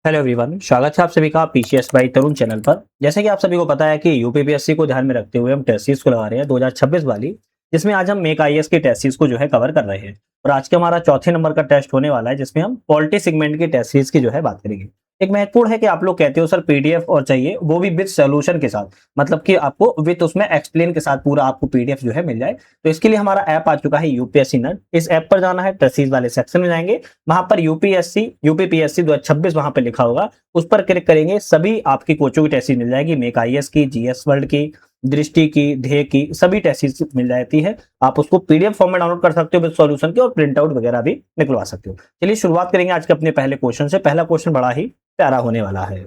Hello everyone, स्वागत है आप सभी का पीसीएस बाई तरुण चैनल पर। जैसे कि आप सभी को पता है कि यूपीपीएससी को ध्यान में रखते हुए हम टेस्ट सीरीज को लगा रहे हैं 2026 वाली, जिसमें आज हम मेक आईएएस की टेस्ट सीरीज को जो है कवर कर रहे हैं। और आज के हमारा चौथे नंबर का टेस्ट होने वाला है, जिसमें हम पॉलिटी सेगमेंट की टेस्ट सीरीज की जो है बात करेंगे। एक महत्वपूर्ण है कि आप लोग कहते हो सर पीडीएफ और चाहिए, वो भी विद सोल्यूशन के साथ, मतलब कि आपको विद उसमें एक्सप्लेन के साथ पूरा आपको पीडीएफ जो है मिल जाए। तो इसके लिए हमारा ऐप आ चुका है यूपीएससी नट। इस ऐप पर जाना है, टेस्ट सीरीज वाले सेक्शन में जाएंगे, वहां पर यूपीपीएससी 2026 वहां पर लिखा होगा, उस पर क्लिक करेंगे। सभी आपकी कोचों की टेस्ट सीरीज मिल जाएगी, मेक आईएएस की, जीएस वर्ल्ड की, दृष्टि की, ध्येय की, सभी टेस्ट सीरीज मिल जाती है। आप उसको पीडीएफ फॉर्म में डाउनलोड कर सकते हो विद सॉल्यूशन के, और प्रिंट आउट वगैरह भी निकलवा सकते हो। चलिए शुरुआत करेंगे आज के अपने पहले क्वेश्चन से। पहला क्वेश्चन बड़ा ही प्यारा होने वाला है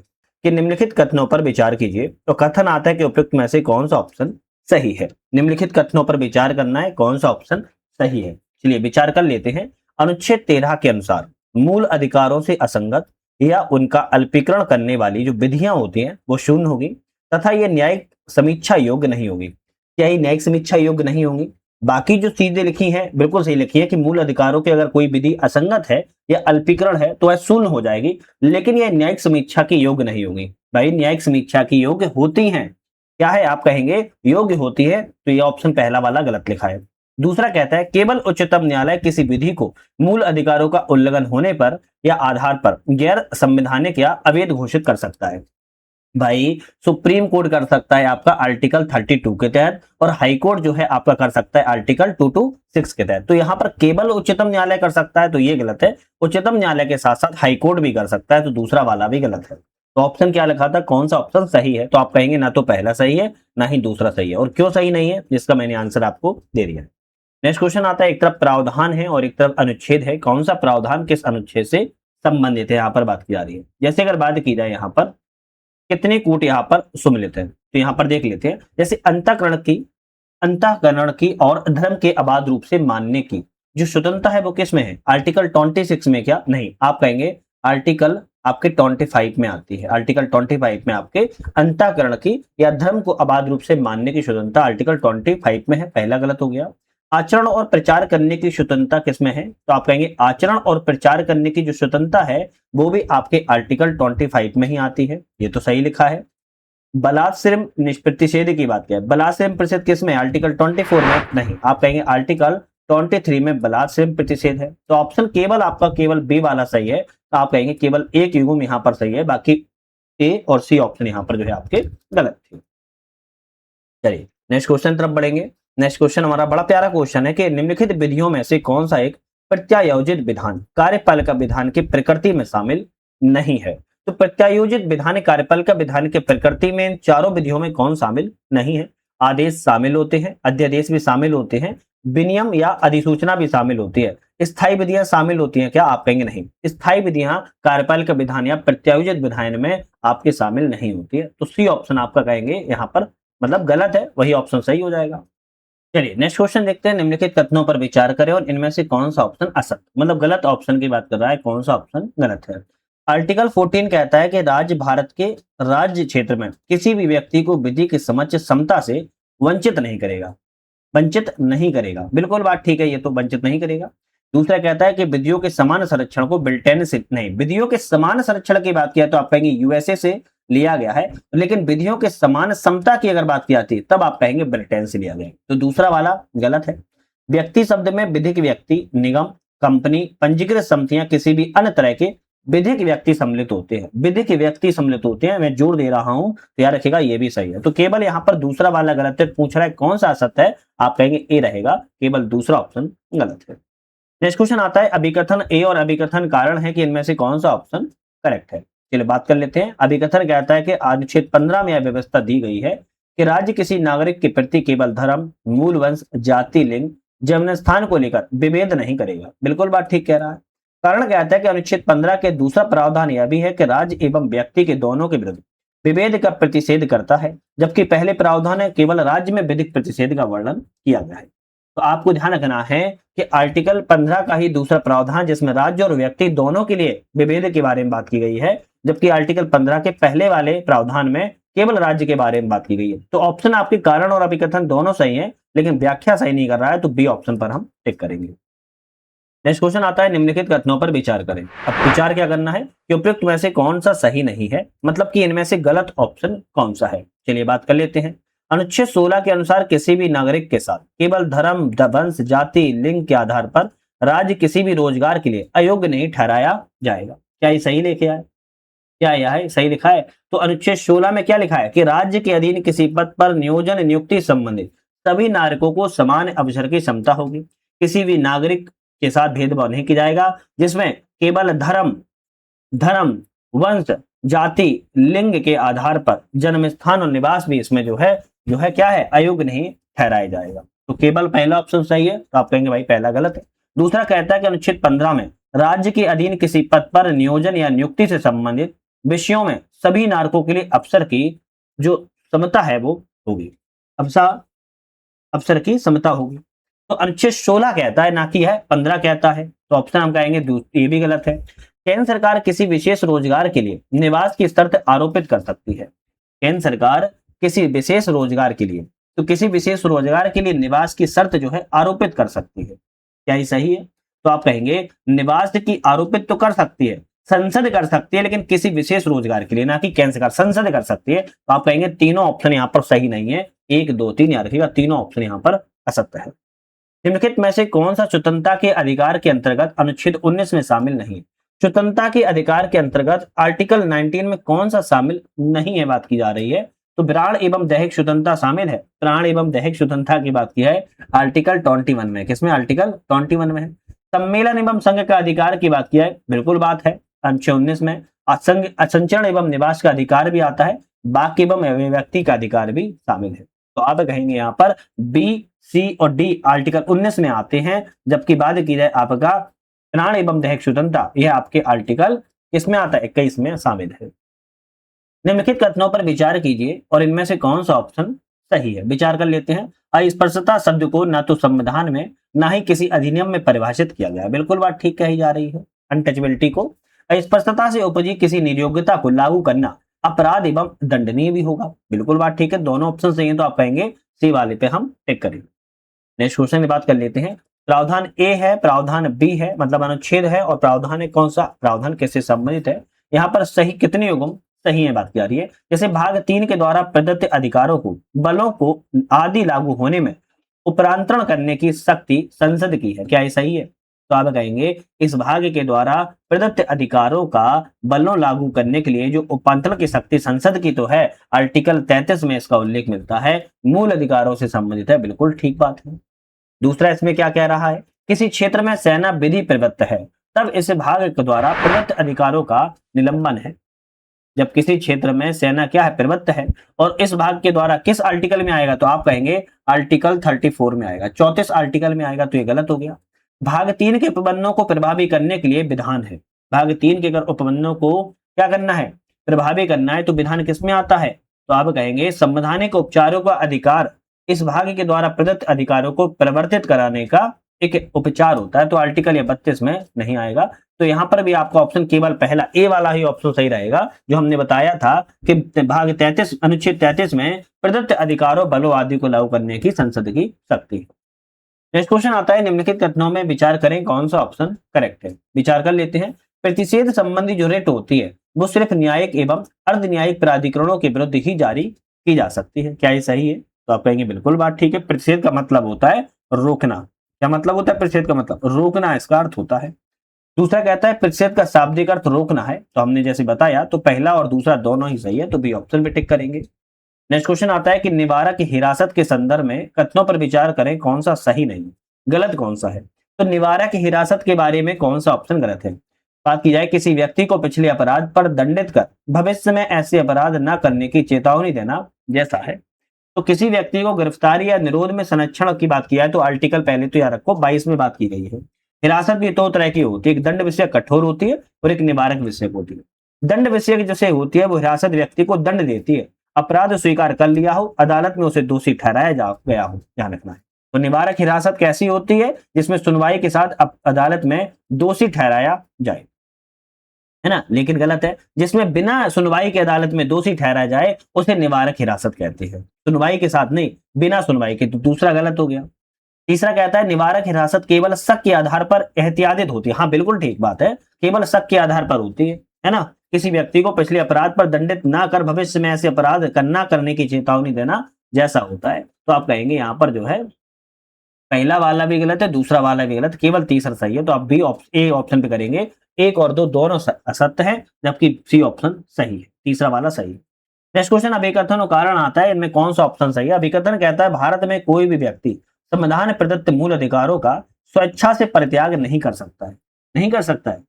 कि निम्नलिखित कथनों पर विचार कीजिए। तो कथन आता है कि उपयुक्त में से कौन सा ऑप्शन सही है। निम्नलिखित कथनों पर विचार करना है, कौन सा ऑप्शन सही है। चलिए विचार कर लेते हैं। अनुच्छेद 13 के अनुसार मूल अधिकारों से असंगत या उनका अल्पीकरण करने वाली जो विधियां होती हैं वो शून्य होगी, तथा ये न्यायिक समीक्षा योग्य नहीं होगी। क्या ये न्यायिक समीक्षा योग्य नहीं होंगी? बाकी जो चीजें लिखी हैं बिल्कुल सही लिखी है कि मूल अधिकारों के अगर कोई विधि असंगत है या अल्पीकरण है तो वह शून्य हो जाएगी, लेकिन यह न्यायिक समीक्षा की योग्य नहीं होगी। भाई न्यायिक समीक्षा की योग्य होती हैं। क्या है, आप कहेंगे योग्य होती है, तो यह ऑप्शन पहला वाला गलत लिखा है। दूसरा कहता है केवल उच्चतम न्यायालय किसी विधि को मूल अधिकारों का उल्लंघन होने पर या आधार पर गैर संवैधानिक या अवैध घोषित कर सकता है। भाई सुप्रीम कोर्ट कर सकता है आपका आर्टिकल 32 के तहत, और हाई कोर्ट जो है आपका कर सकता है आर्टिकल 226 के तहत। तो यहाँ पर केवल उच्चतम न्यायालय कर सकता है, तो ये गलत है। उच्चतम न्यायालय के साथ साथ हाई कोर्ट भी कर सकता है, तो दूसरा वाला भी गलत है। तो ऑप्शन क्या लिखा था, कौन सा ऑप्शन सही है? तो आप कहेंगे ना तो पहला सही है ना ही दूसरा सही है। और क्यों सही नहीं है, जिसका मैंने आंसर आपको दे दिया। नेक्स्ट क्वेश्चन आता है, एक तरफ प्रावधान है और एक तरफ अनुच्छेद है, कौन सा प्रावधान किस अनुच्छेद से संबंधित है, यहाँ पर बात की जा रही है। जैसे अगर बात की जाए यहाँ पर कितने कूट यहाँ पर सुमिलित है, तो यहाँ पर देख लेते हैं। जैसे अंतःकरण की और धर्म के अबाध रूप से मानने की जो स्वतंत्रता है वो किस में है? आर्टिकल 26 में? क्या नहीं, आप कहेंगे आर्टिकल आपके 25 में आती है। आर्टिकल 25 में आपके अंतःकरण की या धर्म को अबाध रूप से मानने की स्वतंत्रता आर्टिकल 25 में है, पहला गलत हो गया। आचरण और प्रचार करने की स्वतंत्रता किसमें है? तो आप कहेंगे आचरण और प्रचार करने की जो स्वतंत्रता है वो भी आपके आर्टिकल 25 में ही आती है, ये तो सही लिखा है। बलात्श्रम प्रतिषेध की बात किया, बलात्श्रम प्रतिषेध किसमें? आर्टिकल 24 में? नहीं, आप कहेंगे आर्टिकल 23 में बलात्श्रम प्रतिषेध है। तो ऑप्शन केवल आपका केवल बी वाला सही है। तो आप कहेंगे केवल एक युग्म यहाँ पर सही है, बाकी ए और सी ऑप्शन यहाँ पर जो है आपके गलत थे। चलिए नेक्स्ट क्वेश्चन तरफ बढ़ेंगे। नेक्स्ट क्वेश्चन हमारा बड़ा प्यारा क्वेश्चन है कि निम्नलिखित विधियों में से कौन सा एक प्रत्यायोजित विधान कार्यपालिका विधान की प्रकृति में शामिल नहीं है। तो प्रत्यायोजित विधान कार्यपालिका विधान के प्रकृति में इन चारों विधियों में कौन शामिल नहीं है? आदेश शामिल होते हैं, अध्यादेश भी शामिल होते हैं, विनियम या अधिसूचना भी शामिल होती है, स्थायी विधियां शामिल होती हैं क्या? आप कहेंगे नहीं, स्थायी विधियां कार्यपालिका विधान या प्रत्यायोजित विधान में आपके शामिल नहीं होती है। तो सी ऑप्शन आपका कहेंगे यहाँ पर मतलब गलत है, वही ऑप्शन सही हो जाएगा। चलिए नेक्स्ट क्वेश्चन देखते हैं। निम्नलिखित कथनों पर विचार करें और इनमें से कौन सा ऑप्शन असत मतलब गलत ऑप्शन की बात कर रहा है, कौन सा ऑप्शन गलत है। आर्टिकल 14 कहता है कि राज्य भारत के राज्य क्षेत्र में किसी भी व्यक्ति को विधि की समझ क्षमता से वंचित नहीं करेगा, वंचित नहीं करेगा। बिल्कुल बात ठीक है, ये तो वंचित नहीं करेगा। दूसरा कहता है कि विधियों के समान संरक्षण को ब्रिटेन से नहीं, विधियों के समान संरक्षण की बात किया तो आप कहेंगे यूएसए से लिया गया है, लेकिन विधियों के समान समता की अगर बात की जाती है तब आप कहेंगे ब्रिटेन से लिया गया। तो दूसरा वाला गलत है। व्यक्ति शब्द में विधिक व्यक्ति, निगम, कंपनी, पंजीकृत समितियां, किसी भी अन्य तरह के विधिक व्यक्ति सम्मिलित होते हैं, विधिक व्यक्ति सम्मिलित होते हैं। मैं जोर दे रहा हूं तो याद रखिएगा ये भी सही है। तो केवल यहाँ पर दूसरा वाला गलत है। पूछ रहा है कौन सा असत्य है, आप कहेंगे ए रहेगा, केवल दूसरा ऑप्शन गलत है। नेक्स्ट क्वेश्चन आता है अभिकथन ए और अभिकथन कारण है कि इनमें से कौन सा ऑप्शन करेक्ट है। चलिए बात कर लेते हैं। अभिकथन कहता है कि अनुच्छेद 15 में यह व्यवस्था दी गई है कि राज्य किसी नागरिक के प्रति केवल धर्म, मूल वंश, जाति, लिंग, जन्म स्थान को लेकर विभेद नहीं करेगा। बिल्कुल बात ठीक कह रहा है। कारण कहता है कि अनुच्छेद 15 के दूसरा प्रावधान यह भी है कि राज्य एवं व्यक्ति के दोनों के विरुद्ध विभेद का प्रतिषेध करता है, जबकि पहले प्रावधान है केवल राज्य में विधिक प्रतिषेध का वर्णन किया गया है। तो आपको ध्यान रखना है कि आर्टिकल 15 का ही दूसरा प्रावधान जिसमें राज्य और व्यक्ति दोनों के लिए विभेद के बारे में बात की गई है, जबकि आर्टिकल 15 के पहले वाले प्रावधान में केवल राज्य के बारे में बात की गई है। तो ऑप्शन आपके कारण और अभिकथन दोनों सही है, लेकिन व्याख्या सही नहीं कर रहा है, तो बी ऑप्शन पर हम टिक करेंगे। नेक्स्ट क्वेश्चन आता है, निम्नलिखित कथनों पर विचार करें। अब विचार क्या करना है कि उपयुक्त में से कौन सा सही नहीं है, मतलब कि इनमें से गलत ऑप्शन कौन सा है। चलिए बात कर लेते हैं। अनुच्छेद 16 के अनुसार किसी भी नागरिक के साथ केवल धर्म, वंश, जाति, लिंग के आधार पर राज्य किसी भी रोजगार के लिए अयोग्य नहीं ठहराया जाएगा। क्या ये सही लिखा है? क्या यह है सही लिखा है? तो अनुच्छेद 16 में क्या लिखा है कि राज्य के अधीन किसी पद पर नियोजन नियुक्ति संबंधित सभी नागरिकों को समान अवसर की क्षमता होगी। किसी भी नागरिक के साथ भेदभाव नहीं किया जाएगा, जिसमें केवल धर्म, वंश, जाति, लिंग के आधार पर जन्म स्थान और निवास भी इसमें जो है क्या है, अयोग्य नहीं ठहराया जाएगा। तो केवल पहला ऑप्शन सही है, तो आप कहेंगे भाई पहला गलत है। दूसरा कहता है कि अनुच्छेद 15 में राज्य के अधीन किसी पद पर नियोजन या नियुक्ति से संबंधित विषयों में सभी नागरिकों के लिए अवसर की जो समता है वो होगी। अवसर की समता होगी। तो अनुच्छेद 16 कहता है, ना कि है 15 कहता है, तो ऑप्शन हम कहेंगे ये भी गलत है। केंद्र सरकार किसी विशेष रोजगार के लिए निवास की शर्त आरोपित कर सकती है। केंद्र सरकार किसी विशेष रोजगार के लिए, तो किसी विशेष रोजगार के लिए निवास की शर्त जो है आरोपित कर सकती है। क्या ये सही है? तो आप कहेंगे निवास की आरोपित तो कर सकती है, संसद कर सकती है, लेकिन किसी विशेष रोजगार के लिए, ना कि केंद्र सरकार, संसद कर सकती है। तो आप कहेंगे तीनों ऑप्शन यहाँ पर सही नहीं है, 1, 2, 3 याद रखिएगा, तीनों ऑप्शन यहाँ पर असत्य है। निम्नलिखित में से कौन सा स्वतंत्रता के अधिकार के अंतर्गत अनुच्छेद 19 में शामिल नहीं है? स्वतंत्रता के अधिकार के अंतर्गत आर्टिकल 19 में कौन सा शामिल नहीं है बात की जा रही है? तो प्राण एवं दैहिक स्वतंत्रता शामिल है। प्राण एवं दैहिक स्वतंत्रता की बात की है आर्टिकल 21 में। किसमें? आर्टिकल 21 में है। सम्मेलन एवं संघ का अधिकार की बात की है, बिल्कुल बात है अनुच्छेद 19 में। असंचरण एवं निवास का अधिकार भी आता है, वाक्य एवं अभिव्यक्ति का अधिकार भी शामिल है। तो आप कहेंगे यहाँ पर बी, सी और डी आर्टिकल 19 में आते हैं, जबकि बात की जाए आपका प्राण एवं दैहिक स्वतंत्रता, यह आपके आर्टिकल इसमें आता है 21 में शामिल है। निम्नलिखित कथनों पर विचार कीजिए और इनमें से कौन सा ऑप्शन सही है। विचार कर लेते हैं। अस्पृश्यता शब्द को न तो संविधान में न ही किसी अधिनियम में परिभाषित किया गया है, बिल्कुल बात ठीक कही जा रही है। अनटचेबिलिटी को, अस्पृश्यता से उपजी किसी नियोग्यता को लागू करना अपराध एवं दंडनीय भी होगा, बिल्कुल बात ठीक है। दोनों ऑप्शन सही है, तो आप कहेंगे सी वाले पे हम टिक करेंगे। नेक्स्ट क्वेश्चन की बात कर लेते हैं। प्रावधान ए है, प्रावधान बी है, मतलब अनुच्छेद है, और प्रावधान है कौन सा, प्रावधान किससे संबंधित है। यहाँ पर सही कितने युग्म सही है बात की जा रही है। जैसे भाग 3 के द्वारा प्रदत्त अधिकारों को, बलों को आदि लागू होने में उपरांतरण करने की शक्ति संसद की है। क्या ये सही है? तो आप कहेंगे इस भाग के द्वारा प्रदत्त अधिकारों का बलों लागू करने के लिए जो उपांतरण की शक्ति संसद की तो है, आर्टिकल 33 में इसका उल्लेख मिलता है, मूल अधिकारों से संबंधित है, बिल्कुल ठीक बात है। दूसरा इसमें क्या कह रहा है, किसी क्षेत्र में सेना विधि प्रवृत्त है तब इस भाग के द्वारा प्रदत्त अधिकारों का निलंबन है। जब किसी क्षेत्र में सेना क्या है, प्रवृत्त है, और इस भाग के द्वारा किस आर्टिकल में आएगा, तो आप कहेंगे आर्टिकल 34 में आएगा, 34 आर्टिकल में आएगा, तो ये गलत हो गया। भाग 3 के उपबंधों को प्रभावी करने के लिए विधान है। भाग 3 के अगर उपबंधों को क्या करना है, प्रभावी करना है, तो विधान किसमें आता है, तो आप कहेंगे संवैधानिक उपचारों का अधिकार इस भाग के द्वारा प्रदत्त अधिकारों को परिवर्तित कराने का एक उपचार होता है, तो आर्टिकल 32 में नहीं आएगा। तो यहाँ पर भी आपका ऑप्शन केवल पहला ए वाला ही ऑप्शन सही रहेगा, जो हमने बताया था कि भाग 33 अनुच्छेद 33 में प्रदत्त अधिकारों, बलों आदि को लागू करने की संसद की शक्ति। नेक्स्ट क्वेश्चन आता है, निम्नलिखित कथनों में विचार करें कौन सा ऑप्शन करेक्ट है। विचार कर लेते हैं। प्रतिषेध संबंधी जो रेट होती है वो सिर्फ न्यायिक एवं अर्ध न्यायिक प्राधिकरणों के विरुद्ध ही जारी की जा सकती है। क्या ये सही है? तो आप कहेंगे बिल्कुल बात ठीक है। प्रतिषेध का मतलब होता है रोकना। क्या मतलब होता है प्रतिषेध का मतलब? रोकना इसका अर्थ होता है। दूसरा कहता है प्रतिषेध का शाब्दिक अर्थ रोकना है, तो हमने जैसे बताया तो पहला और दूसरा दोनों ही सही है, तो बी ऑप्शन पे टिक करेंगे। नेक्स्ट क्वेश्चन आता है कि निवारक हिरासत के संदर्भ में कथनों पर विचार करें कौन सा सही नहीं, गलत कौन सा है। तो निवारक हिरासत के बारे में कौन सा ऑप्शन गलत है। बात की जाए किसी व्यक्ति को पिछले अपराध पर दंडित कर भविष्य में ऐसे अपराध न करने की चेतावनी देना जैसा है। तो किसी व्यक्ति को गिरफ्तारी या निरोध में संरक्षण की बात की जाए तो आर्टिकल पहले तो याद रखो 22 में बात की गई है। हिरासत भी दो तरह की होती है, एक दंड विषय कठोर होती है और एक निवारक विषय होती है। दंड विषय जैसे होती है वो हिरासत व्यक्ति को दंड देती है, अपराध स्वीकार कर लिया हो, अदालत में उसे दोषी ठहराया गया हो, ध्यान रखना है। तो निवारक हिरासत कैसी होती है, जिसमें सुनवाई के साथ अदालत में दोषी ठहराया जाए, है ना। लेकिन गलत है, जिसमें बिना सुनवाई के अदालत में दोषी ठहराया जाए उसे निवारक हिरासत कहते हैं। सुनवाई के साथ नहीं, बिना सुनवाई के, तो दूसरा गलत हो गया। तीसरा कहता है निवारक हिरासत केवल शक के आधार पर एहतियादित होती है। हाँ बिल्कुल ठीक बात है, केवल शक के आधार पर होती है ना। किसी व्यक्ति को पिछले अपराध पर दंडित ना कर भविष्य में ऐसे अपराध करना करने की चेतावनी देना जैसा होता है। तो आप कहेंगे यहाँ पर जो है पहला वाला भी गलत है, दूसरा वाला भी गलत, केवल तीसरा सही है। तो आप बी ए ऑप्शन पे करेंगे। एक और दो दोनों असत्य है, जबकि सी ऑप्शन सही है, तीसरा वाला सही है। नेक्स्ट क्वेश्चन, अभिकथन और कारण आता है, इनमें कौन सा ऑप्शन सही है? अभिकथन कहता है भारत में कोई भी व्यक्ति संविधान प्रदत्त मूल अधिकारों का स्वेच्छा से परित्याग नहीं कर सकता है। नहीं कर सकता है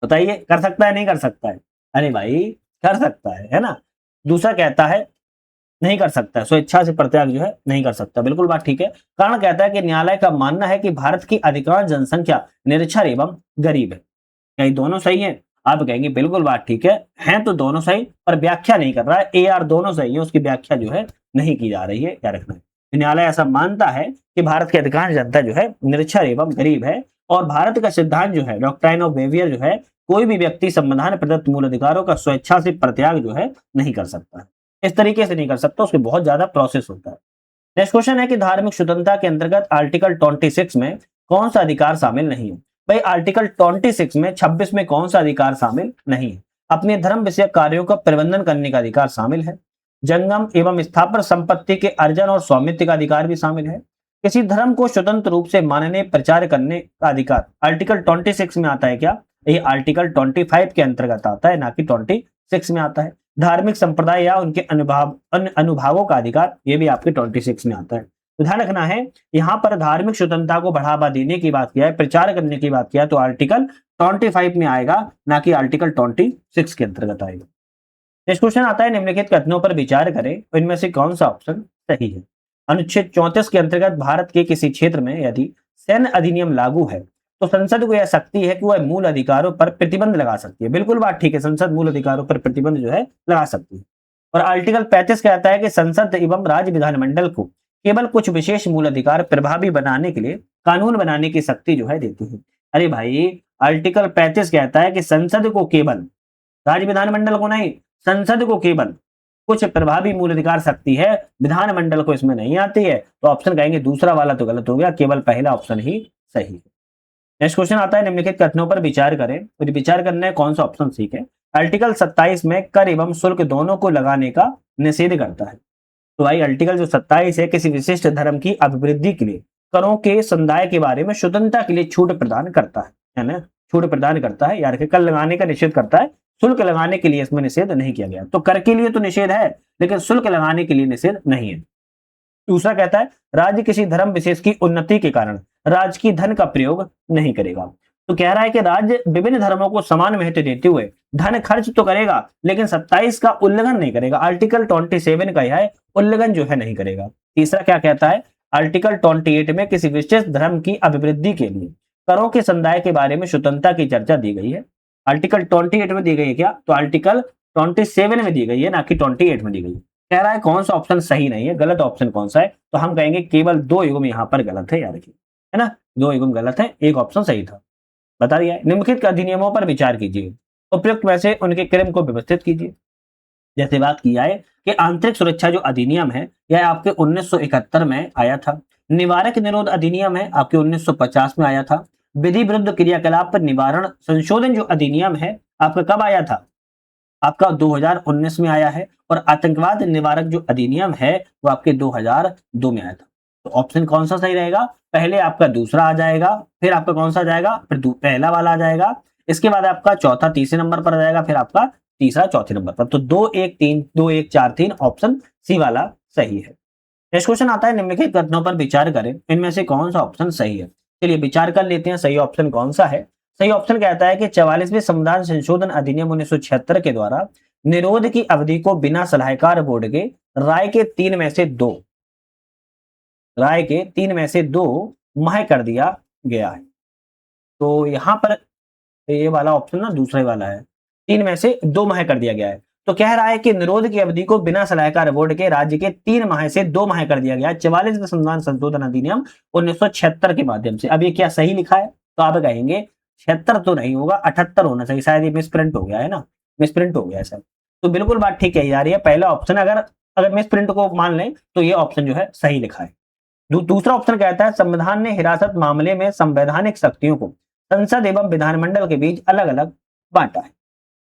बताइए, कर सकता है नहीं कर सकता है? अरे भाई कर सकता है ना। दूसरा कहता है नहीं कर सकता है, स्वेच्छा से परित्याग जो है नहीं कर सकता, बिल्कुल बात ठीक है। कारण कहता है कि न्यायालय का मानना है कि भारत की अधिकांश जनसंख्या निरक्षर एवं गरीब है। क्या ये दोनों सही है? आप कहेंगे बिल्कुल बात ठीक है, हैं तो दोनों सही, पर व्याख्या नहीं कर रहा है। ए आर दोनों सही है, उसकी व्याख्या जो है नहीं की जा रही है, क्या रखना है। न्यायालय ऐसा मानता है कि भारत की अधिकांश जनता जो है निरक्षर एवं गरीब है, और भारत का सिद्धांत जो है डॉक्ट्राइन ऑफ वेवियर जो है, कोई भी व्यक्ति संविधान प्रदत्त मूल अधिकारों का स्वेच्छा से परित्याग जो है नहीं कर सकता है। इस तरीके से नहीं कर सकता, उसके बहुत ज्यादा प्रोसेस होता है। नेक्स्ट क्वेश्चन है कि धार्मिक स्वतंत्रता के अंतर्गत आर्टिकल 26 में कौन सा अधिकार शामिल नहीं है? भाई आर्टिकल 26 में 26 में कौन सा अधिकार शामिल नहीं है? अपने धर्म विषयक कार्यों का प्रबंधन करने का अधिकार शामिल है। जंगम एवं स्थावर संपत्ति के अर्जन और स्वामित्व का अधिकार भी शामिल है। किसी धर्म को स्वतंत्र रूप से मानने प्रचार करने का अधिकार आर्टिकल 26 में आता है क्या? ये आर्टिकल 25 के अंतर्गत आता है, ना कि 26 में आता है। धार्मिक संप्रदाय या उनके अनुभावों का अधिकार, ये भी आपके 26 में आता है। तो ध्यान रखना है, यहाँ पर धार्मिक स्वतंत्रता को बढ़ावा देने की बात किया है, प्रचार करने की बात किया है, तो आर्टिकल 25 में आएगा, ना कि आर्टिकल 26 के अंतर्गत आएगा। नेक्स्ट क्वेश्चन आता है निम्नलिखित कथनों पर विचार करें, इनमें से कौन सा ऑप्शन सही है? अनुच्छेद 34 के अंतर्गत भारत के किसी क्षेत्र में यदि सैन्य अधिनियम लागू है तो संसद को यह शक्ति है कि वह मूल अधिकारों पर प्रतिबंध लगा सकती है। बिल्कुल बात ठीक है, संसद मूल अधिकारों पर प्रतिबंध जो है लगा सकती है। और आर्टिकल 35 कहता है कि संसद एवं राज्य विधानमंडल को केवल कुछ विशेष मूल अधिकार प्रभावी बनाने के लिए कानून बनाने की शक्ति जो है देती है। अरे भाई आर्टिकल 35 कहता है कि संसद को केवल, राज्य विधानमंडल को नहीं, संसद को केवल कुछ प्रभावी मूल अधिकार शक्ति है, विधानमंडल को इसमें नहीं आती है। तो ऑप्शन कहेंगे दूसरा वाला तो गलत हो गया, केवल पहला ऑप्शन ही सही है। नेक्स्ट क्वेश्चन आता है निम्नलिखित कथनों पर विचार करें, तो विचार करना है कौन सा ऑप्शन ठीक है। आर्टिकल 27 में कर एवं शुल्क दोनों को लगाने का निषेध करता है। तो भाई आर्टिकल जो 27 है किसी विशिष्ट धर्म की अभिवृद्धि के लिए करों के समुदाय के बारे में स्वतंत्रता के लिए छूट प्रदान करता है ना, छूट प्रदान करता है, यार कर लगाने का निषेध करता है, शुल्क लगाने के लिए इसमें निषेध नहीं किया गया। तो कर के लिए तो निषेध है, लेकिन शुल्क लगाने के लिए निषेध नहीं है। दूसरा कहता है राज्य किसी धर्म विशेष की उन्नति के कारण राज्य की धन का प्रयोग नहीं करेगा। तो कह रहा है कि राज्य विभिन्न धर्मों को समान महत्व देते हुए धन खर्च तो करेगा, लेकिन 27 का उल्लंघन नहीं करेगा। आर्टिकल 27 का यह है उल्लंघन जो है नहीं करेगा। तीसरा क्या कहता है, आर्टिकल 28 में किसी विशेष धर्म की अभिवृद्धि के लिए करों के समुदाय के बारे में स्वतंत्रता की चर्चा दी गई है। आर्टिकल 28 में दी गई है क्या? तो आर्टिकल 27 में दी गई है, ना कि 28 में दी गई है। कह रहा है कौन सा ऑप्शन सही नहीं है, गलत ऑप्शन कौन सा है? तो हम कहेंगे केवल 2 युग्म यहाँ पर गलत है, याद रखिए, है ना, 2 युग्म गलत है, एक ऑप्शन सही था। बता दिया है। निम्नलिखित अधिनियमों पर विचार कीजिए, उपयुक्त में से उनके क्रम को व्यवस्थित कीजिए। जैसे बात किया है कि आंतरिक सुरक्षा जो अधिनियम है यह आपके 1971 में आया था। निवारक निरोध अधिनियम है आपके 1950 में आया था। विधि विरुद्ध क्रियाकलाप पर निवारण संशोधन जो अधिनियम है आपका कब आया था? आपका 2019 में आया है। और आतंकवाद निवारक जो अधिनियम है वो आपके 2002 में आया था। तो ऑप्शन कौन सा सही रहेगा? पहले आपका दूसरा आ जाएगा, फिर आपका कौन सा आ जाएगा, फिर पहला वाला आ जाएगा, इसके बाद आपका चौथा तीसरे नंबर पर आ जाएगा, फिर आपका तीसरा चौथे नंबर पर। तो 2 1 3 2 1 4 3 ऑप्शन सी वाला सही है। नेक्स्ट क्वेश्चन आता है निम्नलिखित कथनों पर विचार करें, इनमें से कौन सा ऑप्शन सही है? चलिए विचार कर लेते हैं सही ऑप्शन कौन सा है। सही ऑप्शन कहता है कि 44वें संविधान संशोधन अधिनियम 1976 के द्वारा निरोध की अवधि को बिना सलाहकार बोर्ड के राय के 3 में से 2 माह कर दिया गया है। तो यहां पर ये वाला ऑप्शन ना दूसरे वाला है, 3 में से 2 माह कर दिया गया है। तो कह रहा है कि निरोध की अवधि को बिना सलाहकार बोर्ड के राज्य के 3 माह से 2 माह कर दिया गया 44वें संविधान संशोधन अधिनियम 1976 के माध्यम से। अब ये क्या सही लिखा है? तो आप कहेंगे 76 तो नहीं होगा, 78 होना चाहिए, शायद ये मिसप्रिंट हो गया है ना, मिसप्रिंट हो गया है सर। तो बिल्कुल बात ठीक है यार, ये पहला ऑप्शन अगर मिसप्रिंट को मान लें तो ये ऑप्शन जो है सही लिखा है। दूसरा ऑप्शन कहता है संविधान ने हिरासत मामले में संवैधानिक शक्तियों को संसद एवं विधानमंडल के बीच अलग अलग बांटा है।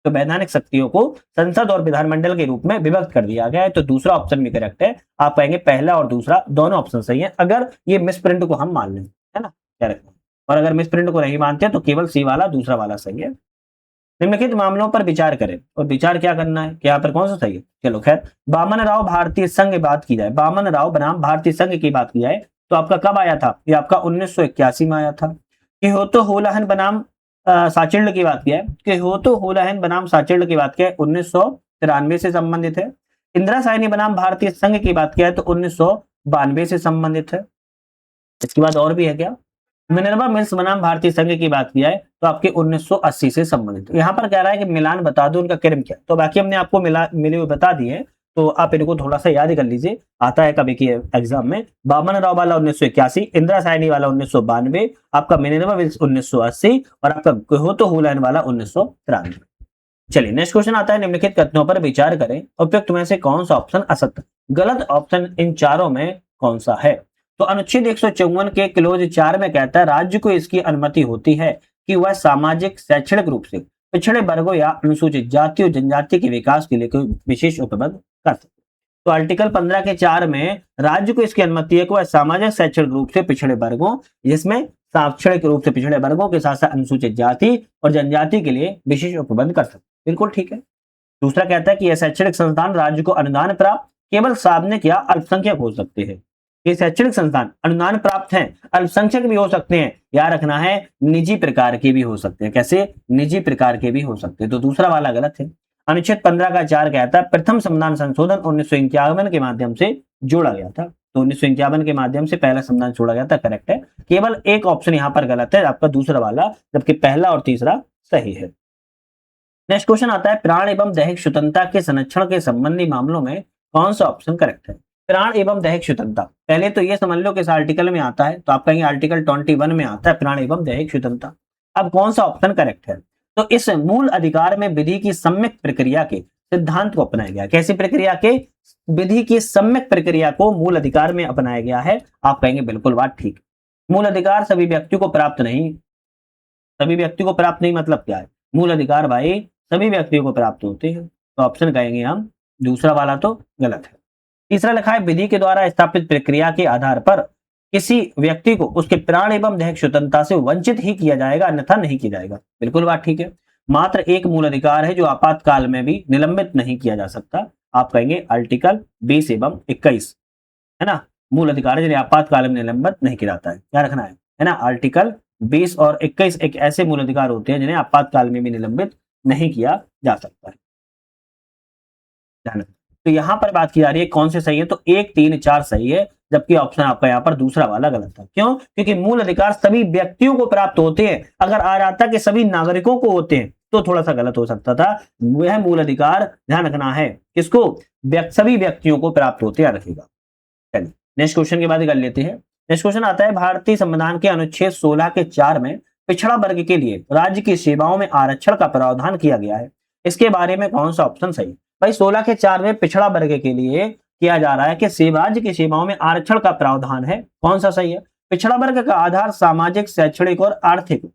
तो वैधानिक शक्तियों को संसद और विधानमंडल के रूप में विभक्त कर दिया गया है। तो दूसरा ऑप्शन भी करेक्ट है। आप कहेंगे पहला और दूसरा दोनों ऑप्शन सही है, अगर ये मिस प्रिंट को हम मान लें, है ना, क्या रखना। और अगर मिस प्रिंट को नहीं मानते तो केवल सी वाला दूसरा वाला सही है। निम्नलिखित मामलों पर विचार करें, और विचार क्या करना है कि यहाँ पर कौन सा सही है। चलो खैर, बामन राव भारतीय संघ की बात की जाए, बामन राव बनाम भारतीय संघ की बात की जाए तो आपका कब आया था, ये आपका 1981 में आया था। किहोतो होलाहन बनाम साचिल्ड की बात किया है, किहोतो होलाहन बनाम साचिल्ड की बात किया है 1993 से संबंधित है। इंदिरा साइनी बनाम भारतीय संघ की बात किया है तो 1992 से संबंधित है। इसके बाद और भी है क्या, मिनर्वा मिल्स बनाम भारतीय संघ की बात किया है तो आपके 1980 से संबंधित। यहाँ पर कह रहा है कि मिलान बता दो उनका क्रम क्या, तो बाकी हमने आपको मिले हुए बता दिए, तो आप इनको थोड़ा सा याद कर लीजिए, आता है कभी की एग्जाम में। बामन राव वाला 1981, इंदिरा साइनी वाला 1992, आपका मिनर्वा मिल्स 1980 और आपका किहोतो होलाहन वाला 1993। चलिए नेक्स्ट क्वेश्चन आता है, निम्नलिखित कथनों पर विचार करें, उपयुक्त में से कौन सा ऑप्शन असत्य, गलत ऑप्शन इन चारों में कौन सा है। तो अनुच्छेद 154 के क्लोज 4 में कहता है राज्य को इसकी अनुमति होती है कि वह सामाजिक शैक्षणिक रूप से पिछड़े वर्गों या अनुसूचित जाति और जनजाति के विकास के लिए कोई विशेष उपबंध कर सकते। तो आर्टिकल 15 के 4 में राज्य को इसकी अनुमति है कि वह सामाजिक शैक्षणिक रूप से पिछड़े वर्गों, जिसमें शैक्षणिक रूप से पिछड़े वर्गों के साथ साथ अनुसूचित जाति और जनजाति के लिए विशेष उपबंध कर सकते। बिल्कुल ठीक है। दूसरा कहता है कि यह शैक्षणिक संस्थान राज्य को अनुदान प्राप्त केवल साधनिक या अल्पसंख्यक हो सकते हैं। ये शैक्षणिक संस्थान अनुदान प्राप्त हैं, अल्पसंख्यक भी हो सकते हैं, याद रखना है निजी प्रकार के भी हो सकते हैं। कैसे, निजी प्रकार के भी हो सकते हैं। तो दूसरा वाला गलत है। अनुच्छेद 15 का 4 कहता है प्रथम संविधान संशोधन 1951 के माध्यम से जोड़ा गया था। तो 1951 के माध्यम से पहला संविधान जोड़ा गया था, करेक्ट है। केवल एक ऑप्शन यहाँ पर गलत है, आपका दूसरा वाला, जबकि पहला और तीसरा सही है। नेक्स्ट क्वेश्चन आता है प्राण एवं दैहिक स्वतंत्रता के संरक्षण के संबंधी मामलों में कौन सा ऑप्शन करेक्ट है। प्राण एवं दैहिक स्वतंत्रता, पहले तो ये समझ लो कि इस आर्टिकल में आता है, तो आप कहेंगे आर्टिकल 21 में आता है प्राण एवं दैहिक स्वतंत्रता। अब कौन सा ऑप्शन करेक्ट है, तो इस मूल अधिकार में विधि की सम्यक प्रक्रिया के सिद्धांत को अपनाया गया। कैसी प्रक्रिया के, विधि की सम्यक प्रक्रिया को मूल अधिकार में अपनाया गया है। आप कहेंगे बिल्कुल बात ठीक। मूल अधिकार सभी व्यक्तियों को प्राप्त नहीं, सभी व्यक्तियों को प्राप्त नहीं मतलब क्या है, मूल अधिकार भाई सभी व्यक्तियों को प्राप्त होते हैं। तो ऑप्शन कहेंगे हम दूसरा वाला तो गलत है। तीसरा लिखा है विधि के द्वारा स्थापित प्रक्रिया के आधार पर किसी व्यक्ति को उसके प्राण एवं दैहिक स्वतंत्रता से वंचित ही किया जाएगा, अन्यथा नहीं किया जाएगा। बिल्कुल बात ठीक है। मात्र एक मूल अधिकार है जो आपातकाल में भी निलंबित नहीं किया जा सकता। आप कहेंगे आर्टिकल 20 एवं 21, है ना, मूल अधिकार है जिन्हें आपातकाल में निलंबित नहीं किया जाता है। क्या रखना है ना, आर्टिकल 20 और 21 एक ऐसे मूल अधिकार होते हैं जिन्हें आपातकाल में भी निलंबित नहीं किया जा सकता है। तो यहां पर बात की जा रही है कौन से सही है, तो 1, 3, 4 सही है, जबकि ऑप्शन आपका यहाँ पर दूसरा वाला गलत था। क्यों, क्योंकि मूल अधिकार सभी व्यक्तियों को प्राप्त होते हैं। अगर आ जाता कि सभी नागरिकों को होते हैं तो थोड़ा सा गलत हो सकता था। वह मूल अधिकार ध्यान रखना है किसको, सभी व्यक्तियों को प्राप्त होते हैं, रखेगा। चलिए नेक्स्ट क्वेश्चन की बात कर लेते हैं। नेक्स्ट क्वेश्चन आता है भारतीय संविधान के अनुच्छेद 16 के 4 में पिछड़ा वर्ग के लिए राज्य की सेवाओं में आरक्षण का प्रावधान किया गया है। इसके बारे में कौन सा ऑप्शन सही। भाई 16 के 4 में पिछड़ा वर्ग के लिए किया जा रहा है कि राज्य की सेवाओं में आरक्षण का प्रावधान है, कौन सा सही है। पिछड़ा वर्ग का आधार सामाजिक शैक्षणिक और आर्थिक,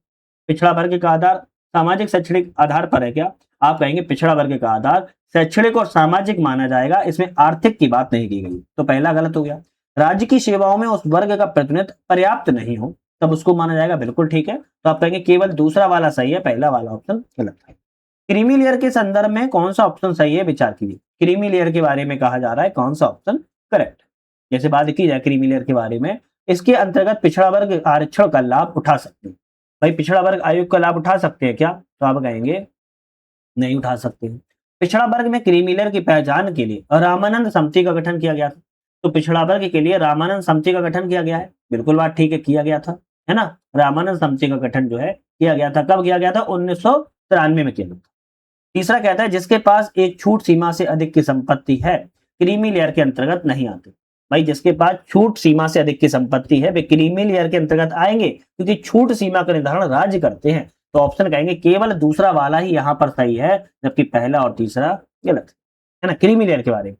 पिछड़ा वर्ग का आधार सामाजिक शैक्षणिक आधार पर है क्या, आप कहेंगे पिछड़ा वर्ग का आधार शैक्षणिक और सामाजिक माना जाएगा, इसमें आर्थिक की बात नहीं की गई, तो पहला गलत हो गया। राज्य की सेवाओं में उस वर्ग का प्रतिनिधित्व पर्याप्त नहीं हो तब उसको माना जाएगा, बिल्कुल ठीक है। तो आप कहेंगे केवल दूसरा वाला सही है, पहला वाला ऑप्शन गलत है। क्रीमी लेयर के संदर्भ में कौन सा ऑप्शन सही है, विचार कीजिए। क्रीमी लेयर के बारे में कहा जा रहा है, कौन सा ऑप्शन करेक्ट। जैसे बात की जाए क्रीमी लेयर के बारे में, इसके अंतर्गत पिछड़ा वर्ग आरक्षण का लाभ उठा सकते हैं। भाई पिछड़ा वर्ग आयोग का लाभ उठा सकते हैं क्या, तो आप कहेंगे नहीं उठा सकते हैं। पिछड़ा वर्ग में क्रीमी लेयर की पहचान के लिए रामानंद समिति का गठन किया गया था। तो पिछड़ा वर्ग के लिए रामानंद समिति का गठन किया गया है, बिल्कुल बात ठीक है, किया गया था, है ना। रामानंद समिति का गठन जो है किया गया था, कब किया गया था, 1993 में किया गया था। तीसरा कहता है जिसके पास एक छूट सीमा से अधिक की संपत्ति है क्रीमी लेयर के अंतर्गत नहीं आते। भाई जिसके पास छूट सीमा से अधिक की संपत्ति है वे क्रीमी लेयर के अंतर्गत आएंगे, क्योंकि छूट सीमा का निर्धारण राज्य करते हैं। तो ऑप्शन कहेंगे केवल दूसरा वाला ही यहाँ पर सही है, जबकि पहला और तीसरा गलत है ना, क्रीमी लेयर के बारे में।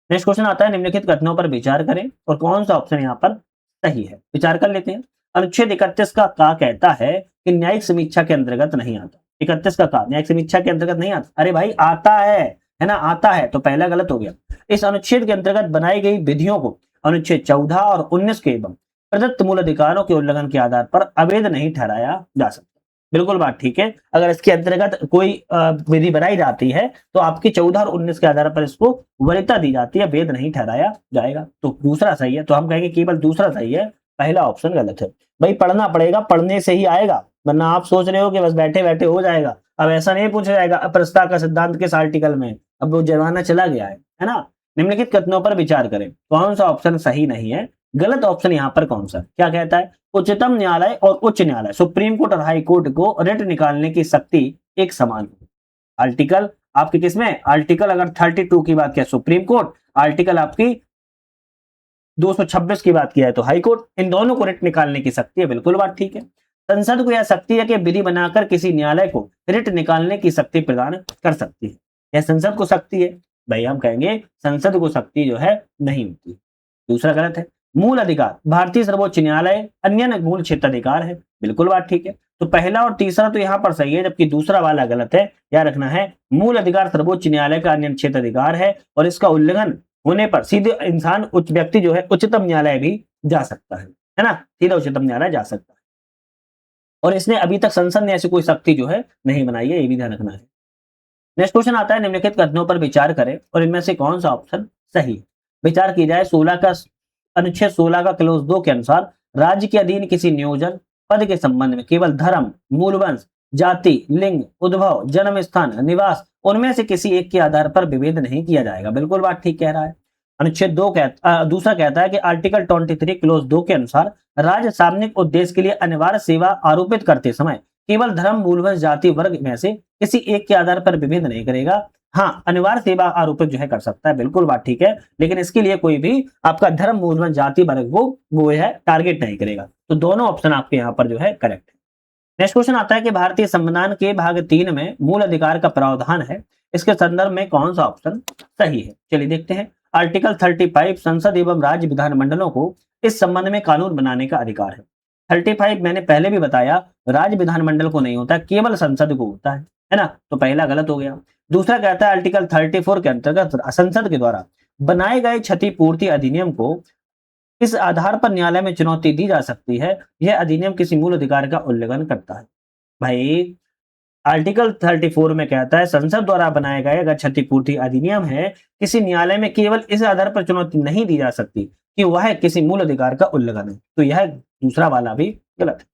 नेक्स्ट क्वेश्चन आता है निम्नलिखित कथनों पर विचार करें और कौन सा ऑप्शन यहाँ पर सही है। विचार कर लेते हैं। अनुच्छेद 31 का कहता है कि न्यायिक समीक्षा के अंतर्गत नहीं आता। 31 का न्यायिक समीक्षा के अंतर्गत नहीं आता। अरे भाई आता है ना, आता है, तो पहला गलत हो गया। इस अनुच्छेद के अंतर्गत बनाई गई विधियों को अनुच्छेद 14 और 19 के एवं प्रदत्त मूल अधिकारों के उल्लंघन के आधार पर अवैध नहीं ठहराया जा सकता। बिल्कुल बात ठीक है। अगर इसके अंतर्गत कोई विधि बनाई जाती है तो आपकी 14 और 19 के आधार पर इसको वरीयता दी जाती है, वैध नहीं ठहराया जाएगा। तो दूसरा सही है। तो हम कहेंगे केवल दूसरा सही है, पहला ऑप्शन गलत है। भाई पढ़ना पड़ेगा, पढ़ने से ही आएगा, वरना आप सोच रहे हो कि बस बैठे बैठे हो जाएगा। अब ऐसा नहीं पूछा जाएगा अपरस्था का सिद्धांत किस आर्टिकल में, अब वो जमाना चला गया है ना। निम्नलिखित कथनों पर विचार करें, कौन सा ऑप्शन सही नहीं है। गलत ऑप्शन यहाँ पर कौन सा, क्या कहता है, उच्चतम न्यायालय और उच्च न्यायालय सुप्रीम कोर्ट और हाई कोर्ट को रिट निकालने की शक्ति एक समान है। आर्टिकल आपकी किसमें, आर्टिकल अगर 32 की बात किया सुप्रीम कोर्ट, आर्टिकल आपकी 226 की बात किया है तो हाई कोर्ट, इन दोनों को रिट निकालने की शक्ति है। बिल्कुल बात ठीक है। संसद को यह शक्ति है कि विधि बनाकर किसी न्यायालय को रिट निकालने की शक्ति प्रदान कर सकती है। यह संसद को शक्ति है। भाई हम कहेंगे संसद को शक्ति जो है नहीं होती। दूसरा गलत है। मूल अधिकार भारतीय सर्वोच्च न्यायालय अन्य मूल क्षेत्र अधिकार है। बिल्कुल बात ठीक है। तो पहला और तीसरा तो यहाँ पर सही है, जबकि दूसरा वाला गलत है। याद रखना है, मूल अधिकार सर्वोच्च न्यायालय का अन्य क्षेत्र अधिकार है और इसका उल्लंघन होने पर सीधे इंसान उच्च व्यक्ति जो है उच्चतम न्यायालय भी जा सकता है ना, सीधा उच्चतम न्यायालय जा सकता है। और इसने अभी तक संसद ने ऐसी कोई शक्ति जो है नहीं बनाई है, ये भी ध्यान रखना है। नेक्स्ट क्वेश्चन आता है, निम्नलिखित कथनों पर विचार करें और इनमें से कौन सा ऑप्शन सही है। विचार की जाए अनुच्छेद 16 का क्लोज 2 के अनुसार राज्य के अधीन किसी नियोजन पद के संबंध में केवल धर्म, मूलवंश, जाति, लिंग, उद्भव, जन्म स्थान, निवास उनमें से किसी एक के आधार पर विभेद नहीं किया जाएगा। बिल्कुल बात ठीक कह रहा है। अनुच्छेद दूसरा कहता है कि आर्टिकल 23 क्लोज 2 के अनुसार राज्य सार्वजनिक उद्देश्य के लिए अनिवार्य सेवा आरोपित करते समय केवल धर्म, मूलवंश, जाति, वर्ग में से किसी एक के आधार पर विभेद नहीं करेगा। हाँ, अनिवार्य सेवा आरोपित जो है कर सकता है। बिल्कुल बात ठीक है, लेकिन इसके लिए कोई भी आपका धर्म, मूलवंश, जाति, वर्ग वो है टारगेट नहीं करेगा। तो दोनों ऑप्शन आपके यहाँ पर जो है करेक्ट है। नेक्स्ट क्वेश्चन आता है कि भारतीय संविधान के भाग 3 में मूल अधिकार का प्रावधान है, इसके संदर्भ में कौन सा ऑप्शन सही है। चलिए देखते हैं। आर्टिकल 35 संसद एवं राज्य विधानमंडलों को इस संबंध में कानून बनाने का अधिकार है। 35 मैंने पहले भी बताया राज्य विधानमंडल को नहीं होता, केवल संसद को होता है ना। तो पहला गलत हो गया। दूसरा कहता है आर्टिकल 34 के अंतर्गत संसद के द्वारा बनाए गए क्षतिपूर्ति अधिनियम को इस आधार पर न्यायालय में चुनौती दी जा सकती है, यह अधिनियम किसी मूल अधिकार का उल्लंघन करता है। भाई आर्टिकल 34 में कहता है संसद द्वारा बनाए गए अगर क्षतिपूर्ति अधिनियम है, किसी न्यायालय में केवल इस आधार पर चुनौती नहीं दी जा सकती कि वह किसी मूल अधिकार का उल्लंघन है। तो यह दूसरा वाला भी गलत है।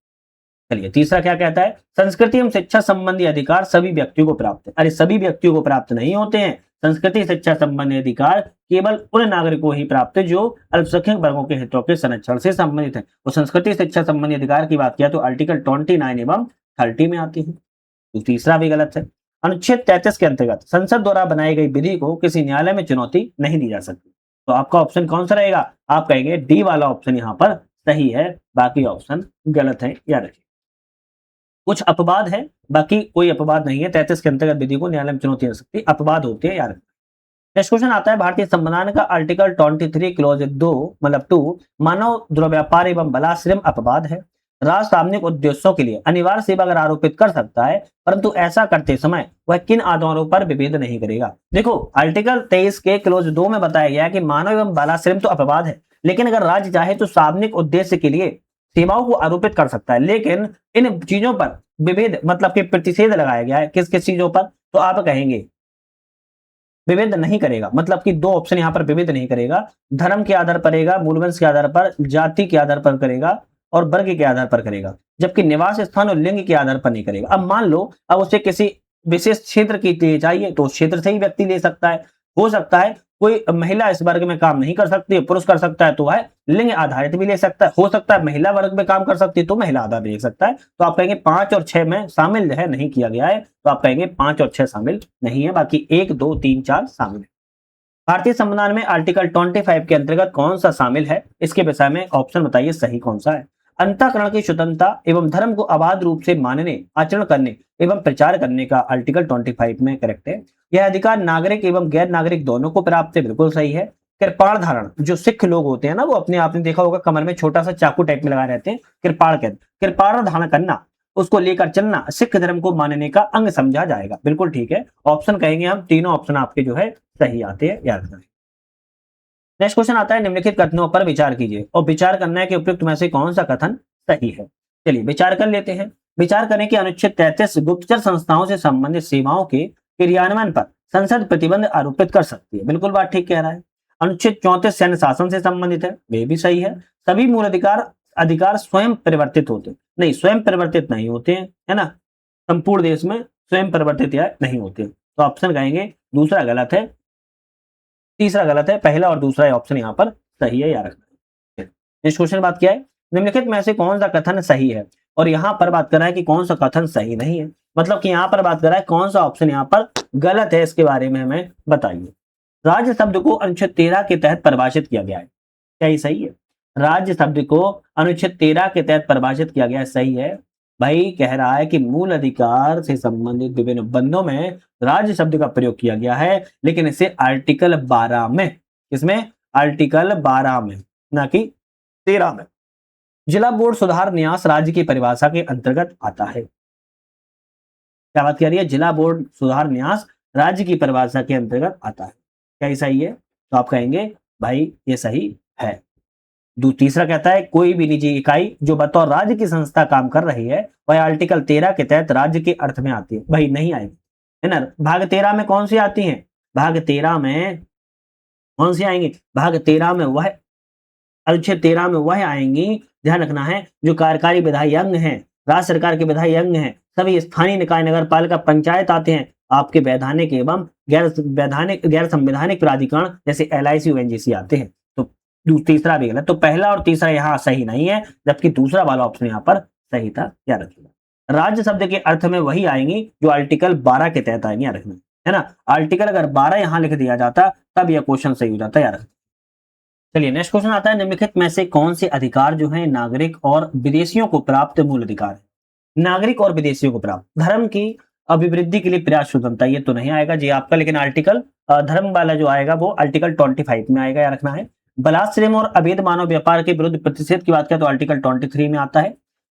चलिए तीसरा क्या कहता है, संस्कृति एवं शिक्षा संबंधी अधिकार सभी व्यक्तियों को प्राप्त है। अरे सभी व्यक्तियों को प्राप्त नहीं होते हैं। संस्कृति शिक्षा संबंधी अधिकार केवल उन नागरिकों को ही प्राप्त है जो अल्पसंख्यक वर्गों के हितों के संरक्षण से संबंधित है। और संस्कृति शिक्षा संबंधी अधिकार की बात किया तो आर्टिकल 29 एवं 30 में आती है। तो तीसरा भी गलत है। अनुच्छेद 33 के अंतर्गत संसद द्वारा बनाई गई विधि को किसी न्यायालय में चुनौती नहीं दी जा सकती। तो आपका ऑप्शन कौन सा रहेगा, आप कहेंगे डी वाला ऑप्शन यहाँ पर सही है, बाकी ऑप्शन गलत है। याद रखिए कुछ अपवाद है, बाकी कोई अपवाद नहीं है। 33 के अंतर्गत विधि को न्यायालय में चुनौती दे सकती, अपवाद होते हैं। याद नेक्स्ट क्वेश्चन आता है, भारतीय संविधान का आर्टिकल 23 क्लोज 2 मतलब 2 मानव दुर्व्यापार एवं बलात्संग अपवाद है। राष्ट्र सार्वजनिक उद्देश्यों के लिए अनिवार्य सेवा अगर आरोपित कर सकता है, परंतु ऐसा करते समय वह किन आधारों पर विभेद नहीं करेगा। देखो आर्टिकल 23 के क्लोज 2 में बताया गया कि मानव एवं बलात्संग तो अपवाद है, लेकिन अगर राज्य चाहे तो सार्वजनिक उद्देश्य के लिए सेवाओं को आरोपित कर सकता है। लेकिन इन चीजों पर विभेद मतलब कि प्रतिषेध लगाया गया है, किस किस चीजों पर, तो आप कहेंगे विभेद नहीं करेगा। मतलब कि दो ऑप्शन यहाँ पर विभेद नहीं करेगा, धर्म के आधार पर करेगा, मूलवंश के आधार पर, जाति के आधार पर करेगा और वर्ग के आधार पर करेगा, जबकि निवास स्थान और लिंग के आधार पर नहीं करेगा। अब मान लो अब उसे किसी विशेष क्षेत्र की चाहिए तो क्षेत्र से ही व्यक्ति ले सकता है। हो सकता है कोई महिला इस वर्ग में काम नहीं कर सकती, पुरुष कर सकता है तो वह लिंग आधारित भी ले सकता है। हो सकता है महिला वर्ग में काम कर सकती है तो महिला आधार ले सकता है। तो आप कहेंगे 5 और 6 में शामिल है, नहीं किया गया है। तो आप कहेंगे 5 और 6 शामिल नहीं है, बाकी 1, 2, 3, 4 शामिल है। भारतीय संविधान में आर्टिकल 25 के अंतर्गत कौन सा शामिल है, इसके विषय में ऑप्शन बताइए सही कौन सा है। अंतःकरण की स्वतंत्रता एवं धर्म को अबाध रूप से मानने, आचरण करने एवं प्रचार करने का आर्टिकल 25 में करेक्ट है। यह अधिकार नागरिक एवं गैर नागरिक दोनों को प्राप्त है, बिल्कुल सही है। कृपाण धारण, जो सिख लोग होते हैं ना, वो अपने आपने देखा होगा कमर में छोटा सा चाकू टाइप में लगाए रहते हैं, कृपाण कहते, कृपाण धारण करना, उसको लेकर चलना सिख धर्म को मानने का अंग समझा जाएगा। बिल्कुल ठीक है, ऑप्शन कहेंगे हम, तीनों ऑप्शन आपके जो है सही आते हैं, याद रखना। नेक्स्ट क्वेश्चन आता है, निम्नलिखित कथनों पर विचार कीजिए और विचार करना है कि उपयुक्त में से कौन सा कथन सही है। चलिए विचार कर लेते हैं। विचार करें कि अनुच्छेद 33 गुप्तचर संस्थाओं से संबंधित सेवाओं के क्रियान्वयन पर संसद प्रतिबंध आरोपित कर सकती है। बिल्कुल बात ठीक कह रहा है। अनुच्छेद 34 सैन्य शासन से संबंधित है, वे भी सही है। सभी मूल अधिकार अधिकार स्वयं परिवर्तित होते, नहीं स्वयं परिवर्तित नहीं होते हैं, है ना, संपूर्ण देश में स्वयं परिवर्तित या नहीं होते, तो ऑप्शन कहेंगे दूसरा गलत है, तीसरा गलत है, पहला और दूसरा ऑप्शन यहाँ पर सही है, याद रखना। नेक्स्ट क्वेश्चन बात क्या है, निम्नलिखित में से कौन सा कथन सही है, और यहाँ पर बात कर रहा है कि कौन सा कथन सही नहीं है, मतलब कि यहाँ पर बात कर रहा है कौन सा ऑप्शन यहाँ पर गलत है, इसके बारे में हमें बताइए। राज्य शब्द को अनुच्छेद 13 के तहत परिभाषित किया गया है, क्या ये सही है? राज्य शब्द को अनुच्छेद 13 के तहत परिभाषित किया गया है, सही है। भाई कह रहा है कि मूल अधिकार से संबंधित विभिन्न बंदों में राज्य शब्द का प्रयोग किया गया है, लेकिन इसे आर्टिकल 12 में, इसमें आर्टिकल 12 में, ना कि 13 में। जिला बोर्ड सुधार न्यास राज्य की परिभाषा के अंतर्गत आता है। क्या बात कर रही है? जिला बोर्ड सुधार न्यास राज्य की परिभाषा के अंतर्गत आता है, क्या ये सही है? तो आप कहेंगे भाई ये सही है। तीसरा कहता है कोई भी निजी इकाई जो बतौर राज्य की संस्था काम कर रही है वह आर्टिकल 13 के तहत राज्य के अर्थ में आती है। भाई नहीं आएगी, है ना। भाग 13 में कौन सी आती है? भाग 13 में कौन सी आएंगी? भाग 13 में वह, अनुच्छेद 13 में वह आएंगी, ध्यान रखना है, जो कार्यकारी विधायी अंग है, राज्य सरकार के विधायी अंग है, सभी स्थानीय निकाय, नगर पालिका, पंचायत आते हैं, आपके वैधानिक एवं गैर संवैधानिक प्राधिकरण जैसे LIC ONGC आते हैं। तो तीसरा भी गलत, तो पहला और तीसरा यहाँ सही नहीं है, जबकि दूसरा वाला ऑप्शन यहाँ पर सही था, याद रखिएगा। राज्य शब्द के अर्थ में वही आएंगी जो आर्टिकल 12 के तहत आएंगी, याद रखना, है ना। आर्टिकल अगर 12 यहाँ लिख दिया जाता तब यह क्वेश्चन सही हो जाता, याद रखना। चलिए नेक्स्ट क्वेश्चन आता है, निम्नलिखित में से कौन से अधिकार जो है नागरिक और विदेशियों को प्राप्त मूल अधिकार है? नागरिक और विदेशियों को प्राप्त, धर्म की अभिवृद्धि के लिए प्रयास स्वतंत्रता, ये तो नहीं आएगा जी आपका, लेकिन आर्टिकल धर्म वाला जो आएगा वो आर्टिकल 25 में आएगा, याद रखना है। बलात्संग और अवैध मानव व्यापार के विरुद्ध प्रतिषेध की बात करें तो आर्टिकल 23 में आता है।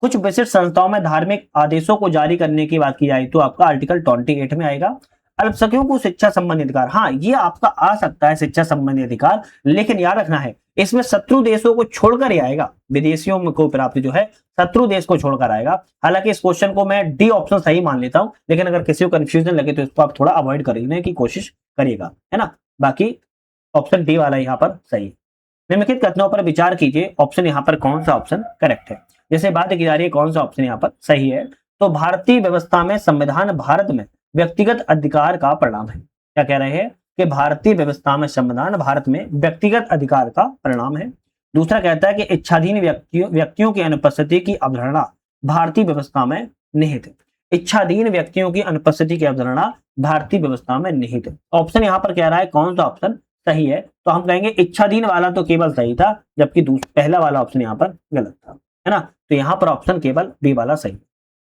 कुछ विशिष्ट संस्थाओं में धार्मिक आदेशों को जारी करने की बात की जाए तो आपका आर्टिकल 28 में आएगा। अल्पसंख्यकों को शिक्षा संबंधी अधिकार, हाँ ये आपका आ सकता है शिक्षा संबंधी अधिकार, लेकिन याद रखना है इसमें शत्रु देशों को छोड़कर ही आएगा, विदेशियों को प्राप्ति जो है शत्रु देश को छोड़कर आएगा। हालांकि इस क्वेश्चन को मैं डी ऑप्शन सही मान लेता हूं, लेकिन अगर किसी को कंफ्यूजन लगे तो इसको आप थोड़ा अवॉइड करने की कोशिश करिएगा, है ना। बाकी ऑप्शन डी वाला यहाँ पर सही। निम्नलिखित कथनों पर विचार कीजिए, ऑप्शन यहाँ पर कौन सा ऑप्शन करेक्ट है। जैसे बात की जा रही है कौन सा ऑप्शन यहाँ पर सही है, तो भारतीय व्यवस्था में संविधान भारत में व्यक्तिगत अधिकार का परिणाम है। क्या कह रहे हैं कि भारतीय व्यवस्था में संविधान भारत में व्यक्तिगत अधिकार का परिणाम है। दूसरा कहता है कि इच्छाधीन व्यक्तियों की अनुपस्थिति की अवधारणा भारतीय व्यवस्था में निहित है। इच्छाधीन व्यक्तियों की अनुपस्थिति की अवधारणा भारतीय व्यवस्था में निहित है। ऑप्शन यहाँ पर कह रहा है कौन सा ऑप्शन सही है, तो हम कहेंगे इच्छाधीन वाला तो केवल सही था, जबकि पहला वाला ऑप्शन यहाँ पर गलत था, है ना। तो यहाँ पर ऑप्शन केवल बी वाला सही।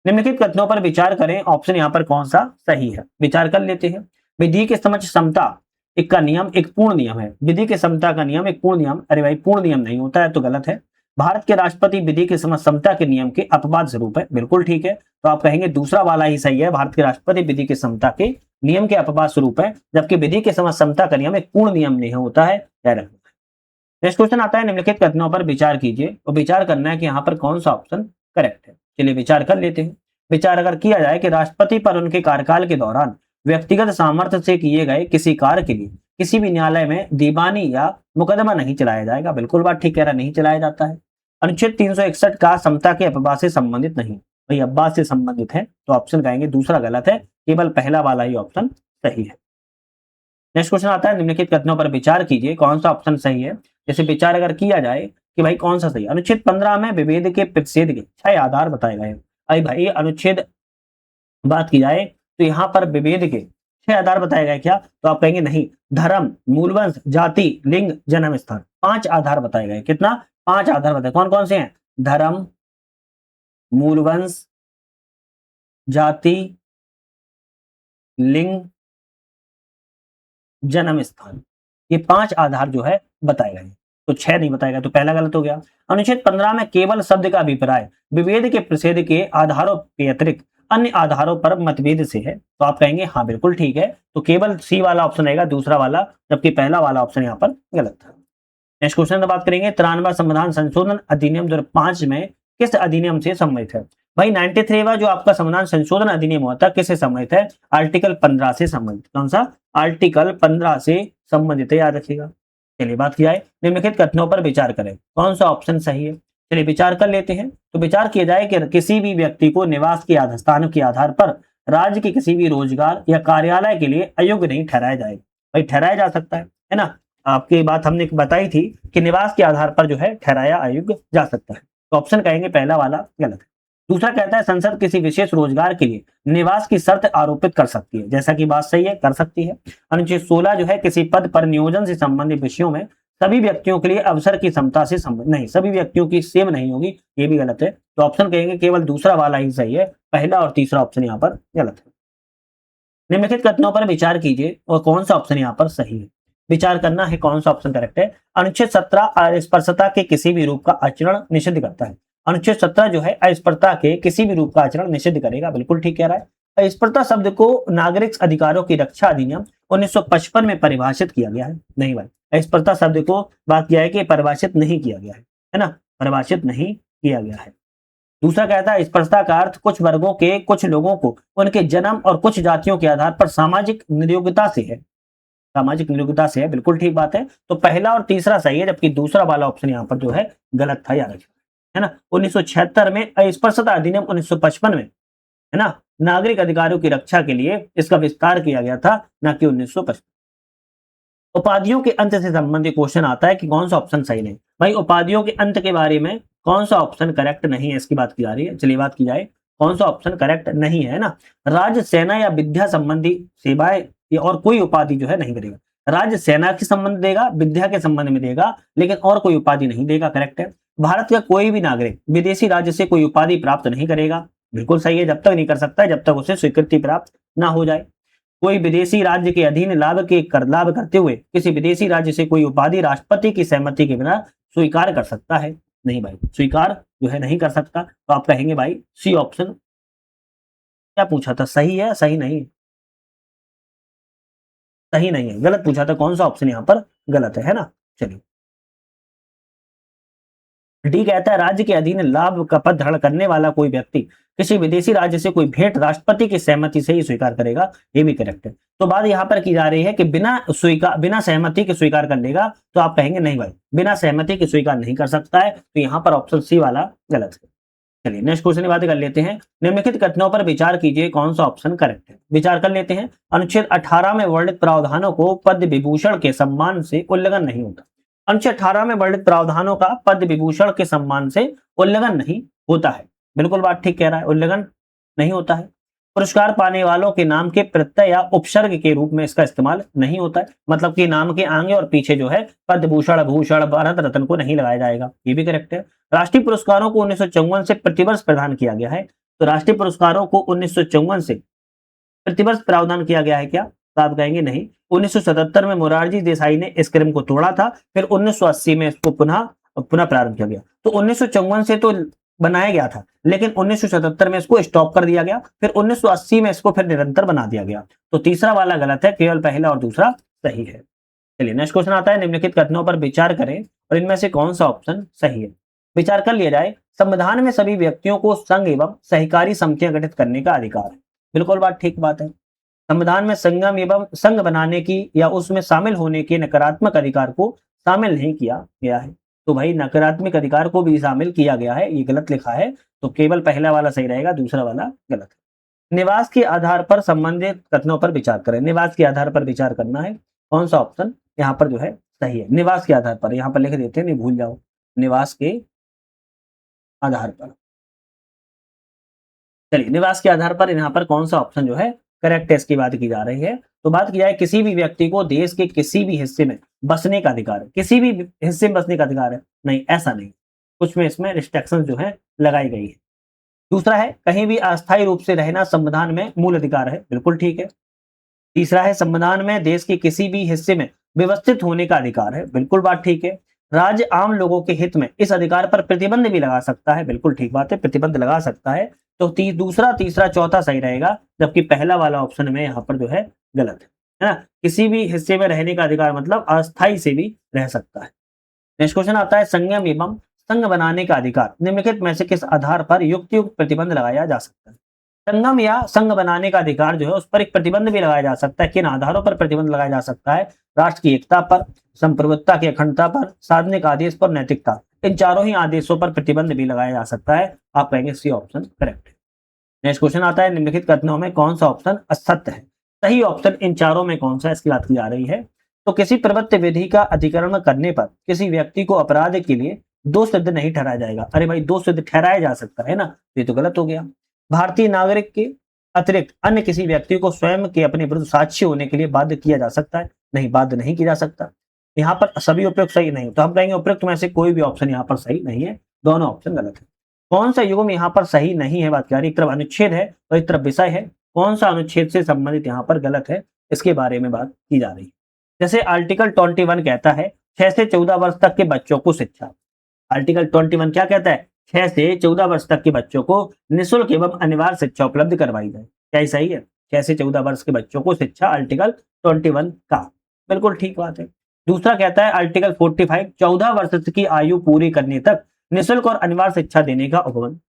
निम्नलिखित कथनों पर विचार करें, ऑप्शन यहाँ पर कौन सा सही है, विचार कर लेते हैं। विधि के समक्ष समता एक का नियम एक पूर्ण नियम है, विधि के समता का नियम एक पूर्ण नियम, अरे भाई पूर्ण नियम नहीं होता है तो गलत है। भारत के राष्ट्रपति विधि के समक्ष समता के नियम के अपवाद स्वरूप है, बिल्कुल ठीक है, तो आप कहेंगे दूसरा वाला ही सही है, भारत के राष्ट्रपति विधि के समता के नियम के अपवाद स्वरूप है, जबकि विधि के समक्ष समता का नियम एक पूर्ण नियम नहीं होता है, याद रखना। नेक्स्ट क्वेश्चन आता है, निम्नलिखित कथनों पर विचार कीजिए और विचार करना है कि यहाँ पर कौन सा ऑप्शन करेक्ट है। चलिए विचार कर लेते हैं। विचार अगर किया जाए कि राष्ट्रपति पर उनके कार्यकाल के दौरान व्यक्तिगत सामर्थ्य से किए गए किसी कार्य के लिए किसी भी न्यायालय में दीवानी या मुकदमा नहीं चलाया जाएगा, बिल्कुल बात ठीक कह रहा, नहीं चलाया जाता है। अनुच्छेद 361 का समता के अपवाद से संबंधित नहीं, भाई अपवाद से संबंधित है, तो ऑप्शन कहेंगे दूसरा गलत है, केवल पहला वाला ही ऑप्शन सही है। नेक्स्ट क्वेश्चन आता है, निम्नलिखित कथनों पर विचार कीजिए कौन सा ऑप्शन सही है। जैसे विचार अगर किया जाए कि भाई कौन सा सही, अनुच्छेद 15 में विभेद के प्रतिषेध के 6 आधार बताए गए। अरे भाई अनुच्छेद बात की जाए तो यहाँ पर विभेद के 6 आधार बताए गए क्या, तो आप कहेंगे नहीं, धर्म, मूलवंश, जाति, लिंग, जन्म स्थान, 5 आधार बताए गए। कितना? 5 आधार बताए, कौन कौन से हैं? धर्म, मूलवंश, जाति, लिंग, जन्म स्थान, ये 5 आधार जो है बताए गए, तो 6 नहीं बताएगा, तो पहला गलत हो गया। अनुच्छेद 15 में केवल शब्द का अभिप्राय विभेद के प्रतिषेध के आधारों के अतिरिक्त अन्य आधारों पर मतभेद से है, तो आप कहेंगे हाँ बिल्कुल ठीक है, तो केवल सी वाला ऑप्शन रहेगा, दूसरा वाला, जबकि पहला वाला ऑप्शन यहाँ पर गलत था। नेक्स्ट क्वेश्चन में बात करेंगे 93वां संविधान संशोधन अधिनियम 2005 में किस अधिनियम से संबंधित है? भाई 93वां जो आपका संविधान संशोधन अधिनियम हुआ था किससे संबंधित है? आर्टिकल 15 से संबंधित। कौन सा? आर्टिकल 15 से संबंधित है, याद रखिएगा। चलिए बात की जाए, निम्नलिखित कथनों पर विचार करें, कौन सा ऑप्शन सही है? चलिए विचार कर लेते हैं। तो विचार किया जाए कि किसी भी व्यक्ति को निवास के स्थान के आधार पर राज्य के किसी भी रोजगार या कार्यालय के लिए अयोग्य नहीं ठहराया जाएगा। भाई ठहराया जा सकता है ना? आपकी बात हमने बताई थी कि निवास के आधार पर जो है ठहराया अयोग्य जा सकता है, तो ऑप्शन कहेंगे पहला वाला गलत है। दूसरा कहता है संसद किसी विशेष रोजगार के लिए निवास की शर्त आरोपित कर सकती है, जैसा कि बात सही है, कर सकती है। अनुच्छेद 16 जो है किसी पद पर नियोजन से संबंधित विषयों में सभी व्यक्तियों के लिए अवसर की समता से संबंध नहीं, सभी व्यक्तियों की सेम नहीं होगी, ये भी गलत है। तो ऑप्शन कहेंगे केवल दूसरा वाला ही सही है, पहला और तीसरा ऑप्शन यहाँ पर गलत है। निम्नलिखित कथनों पर विचार कीजिए और कौन सा ऑप्शन यहाँ पर सही है, विचार करना है कौन सा ऑप्शन करेक्ट है। अनुच्छेद 17 अस्पृश्यता के किसी भी रूप का आचरण निषिद्ध करता है। अनुच्छेद 17 जो है अस्पृश्यता के किसी भी रूप का आचरण निषिद्ध करेगा, बिल्कुल ठीक कह रहा है। अस्पृश्यता शब्द को नागरिक अधिकारों की रक्षा अधिनियम 1955 में परिभाषित किया गया है, नहीं भाई, अस्पृश्यता शब्द को बात किया है कि परिभाषित नहीं किया गया है ना, परिभाषित नहीं किया गया है। दूसरा कहता है स्पर्शता का अर्थ कुछ वर्गों के कुछ लोगों को उनके जन्म और कुछ जातियों के आधार पर सामाजिक नियोग्यता से है, सामाजिक नियोग्यता से है, बिल्कुल ठीक बात है। तो पहला और तीसरा सही है, जबकि दूसरा वाला ऑप्शन यहाँ पर जो है गलत था, याद रखिए, है ना। 1976 में अस्पृश्यता अधिनियम 1955 में, है ना, नागरिक अधिकारों की रक्षा के लिए इसका विस्तार किया गया था, न कि 1955। उपाधियों के अंत से संबंधित क्वेश्चन आता है कि कौन सा ऑप्शन सही नहीं। भाई उपाधियों के अंत के बारे में कौन सा ऑप्शन करेक्ट नहीं है, इसकी बात की जा रही है। चलिए बात की जाए कौन सा ऑप्शन करेक्ट नहीं है ना। राज्य सेना या विद्या संबंधी सेवाएं और कोई उपाधि जो है नहीं करेगा। राज्य सेना के संबंध देगा, विद्या के संबंध में देगा, लेकिन और कोई उपाधि नहीं देगा, करेक्ट है। भारत का कोई भी नागरिक विदेशी राज्य से कोई उपाधि प्राप्त नहीं करेगा, बिल्कुल सही है, जब तक नहीं कर सकता है जब तक उसे स्वीकृति प्राप्त ना हो जाए। कोई विदेशी राज्य के अधीन लाभ करते हुए किसी विदेशी राज्य से कोई उपाधि राष्ट्रपति की सहमति के बिना स्वीकार कर सकता है, नहीं भाई, स्वीकार जो है नहीं कर सकता। तो आप कहेंगे भाई सी ऑप्शन, क्या पूछा था, सही है सही नहीं? सही नहीं है, गलत पूछा था, कौन सा ऑप्शन यहाँ पर गलत है ना। चलिए डी कहता है राज्य के अधीन लाभ का पद धारण करने वाला कोई व्यक्ति किसी विदेशी राज्य से कोई भेंट राष्ट्रपति की सहमति से ही स्वीकार करेगा, ये भी करेक्ट है। तो बात यहाँ पर की जा रही है कि बिना सहमति के स्वीकार कर लेगा, तो आप कहेंगे नहीं भाई, बिना सहमति के स्वीकार नहीं कर सकता है, तो यहाँ पर ऑप्शन सी वाला गलत है। चलिए नेक्स्ट क्वेश्चन की बात कर लेते हैं। निम्नलिखित कथनों पर विचार कीजिए कौन सा ऑप्शन करेक्ट है, विचार कर लेते हैं। अनुच्छेद 18 में वर्णित प्रावधानों को पद विभूषण के सम्मान से उल्लंघन नहीं होता। अनुच्छेद 18 में वर्णित प्रावधानों का पद विभूषण के सम्मान से उल्लंघन नहीं होता है, बिल्कुल बात ठीक कह रहा है, उल्लंघन नहीं होता है। पुरस्कार पाने वालों के नाम के प्रत्यय या उपसर्ग के रूप में इसका इस्तेमाल नहीं होता है, मतलब कि नाम के आगे और पीछे जो है पद भूषण भूषण भारत रत्न को नहीं लगाया जाएगा, ये भी करेक्ट है। राष्ट्रीय पुरस्कारों को 1954 से प्रतिवर्ष प्रदान किया गया है, तो राष्ट्रीय पुरस्कारों को 1954 से प्रतिवर्ष प्रावधान किया गया है क्या? तो आप कहेंगे नहीं। 1977 में मोरारजी देसाई ने इस क्रम को तोड़ा था, फिर 1980 में इसको पुनः प्रारंभ किया गया। तो 1954 से तो बनाया गया था, लेकिन 1977 में इसको स्टॉप कर दिया गया, फिर 1980 में इसको फिर निरंतर बना दिया गया। तो तीसरा वाला गलत है, केवल पहला और दूसरा सही है। चलिए नेक्स्ट क्वेश्चन आता है, निम्नलिखित कथनों पर विचार करें और इनमें से कौन सा ऑप्शन सही है, विचार कर लिया जाए। संविधान में सभी व्यक्तियों को संघ एवं सहकारी समितियां गठित करने का अधिकार है, बिल्कुल बात ठीक बात है। संविधान में संगम एवं संघ बनाने की या उसमें शामिल होने के नकारात्मक अधिकार को शामिल नहीं किया गया है, तो भाई नकारात्मक अधिकार को भी शामिल किया गया है, ये गलत लिखा है, तो केवल पहला वाला सही रहेगा, दूसरा वाला गलत है। निवास के आधार पर संबंधित कथनों पर विचार करें, निवास के आधार पर विचार करना है, कौन सा ऑप्शन यहाँ पर जो है सही है। निवास के आधार पर यहाँ पर लिख देते हैं, नहीं भूल जाओ, निवास के आधार पर। चलिए निवास के आधार पर यहाँ पर कौन सा ऑप्शन जो है करेक्ट है, इसकी बात की जा रही है। तो बात की जाए किसी भी व्यक्ति को देश के किसी भी हिस्से में बसने का अधिकार है, किसी भी हिस्से में बसने का अधिकार है, नहीं ऐसा नहीं, कुछ में इसमें रिस्ट्रिक्शन जो है लगाई गई है। दूसरा है कहीं भी अस्थायी रूप से रहना संविधान में मूल अधिकार है, बिल्कुल ठीक है। तीसरा है संविधान में देश के किसी भी हिस्से में व्यवस्थित होने का अधिकार है, बिल्कुल बात ठीक है। राज्य आम लोगों के हित में इस अधिकार पर प्रतिबंध भी लगा सकता है, बिल्कुल ठीक बात है, प्रतिबंध लगा सकता है। तो दूसरा, तीसरा, चौथा सही रहेगा, जबकि पहला वाला ऑप्शन में यहाँ पर जो है गलत है ना। किसी भी हिस्से में रहने का अधिकार मतलब अस्थायी से भी रह सकता है। नेक्स्ट क्वेश्चन आता है, संयम एवं संघ बनाने का अधिकार निम्नलिखित में से किस आधार पर युक्त प्रतिबंध लगाया जा सकता है। संगम या संघ बनाने का अधिकार जो है उस पर एक प्रतिबंध भी लगाया जा सकता है। किन आधारों पर प्रतिबंध लगाया जा सकता है? राष्ट्र की एकता पर, संप्रभुता की अखंडता पर, सार्वजनिक आदेश पर, नैतिकता। इन चारों ही आदेशों पर प्रतिबंध भी लगाया जा सकता है। आप कहेंगे सी ऑप्शन करेक्ट है। नेक्स्ट क्वेश्चन आता है, निम्नलिखित कथनों में कौन सा ऑप्शन असत्य है? सही ऑप्शन इन चारों में कौन सा है, इसकी बात की जा रही है। तो किसी प्रवृत्ति विधि का अतिक्रमण करने पर किसी व्यक्ति को अपराध के लिए दोष सिद्ध नहीं ठहराया जाएगा। अरे भाई, दोष सिद्ध ठहराया जा सकता है ना, ये तो गलत हो गया। भारतीय नागरिक के अतिरिक्त अन्य किसी व्यक्ति को स्वयं के अपने विरुद्ध साक्षी होने के लिए बाध्य किया जा सकता है? नहीं, बाध्य नहीं किया जा सकता। यहाँ पर सभी उपयुक्त सही नहीं, तो हम कहेंगे उपयुक्त में से कोई भी ऑप्शन यहाँ पर सही नहीं है, दोनों ऑप्शन गलत है। कौन सा युग्म यहाँ पर सही नहीं है, बात करें, एक तरफ अनुच्छेद है और एक तरफ विषय है। कौन सा अनुच्छेद से संबंधित यहाँ पर गलत है, इसके बारे में बात की जा रही है। जैसे आर्टिकल 21 कहता है 6 से 14 वर्ष तक के बच्चों को शिक्षा। आर्टिकल 21 क्या कहता है? 6 से 14 वर्ष तक के बच्चों को निःशुल्क एवं अनिवार्य शिक्षा उपलब्ध करवाई जाए। क्या ये सही है? 6 से 14 वर्ष के बच्चों को शिक्षा, आर्टिकल 21 का, बिल्कुल ठीक बात है। दूसरा कहता है आर्टिकल 45 14 वर्ष की आयु पूरी करने तक निःशुल्क और अनिवार्य शिक्षा देने का उपबंध।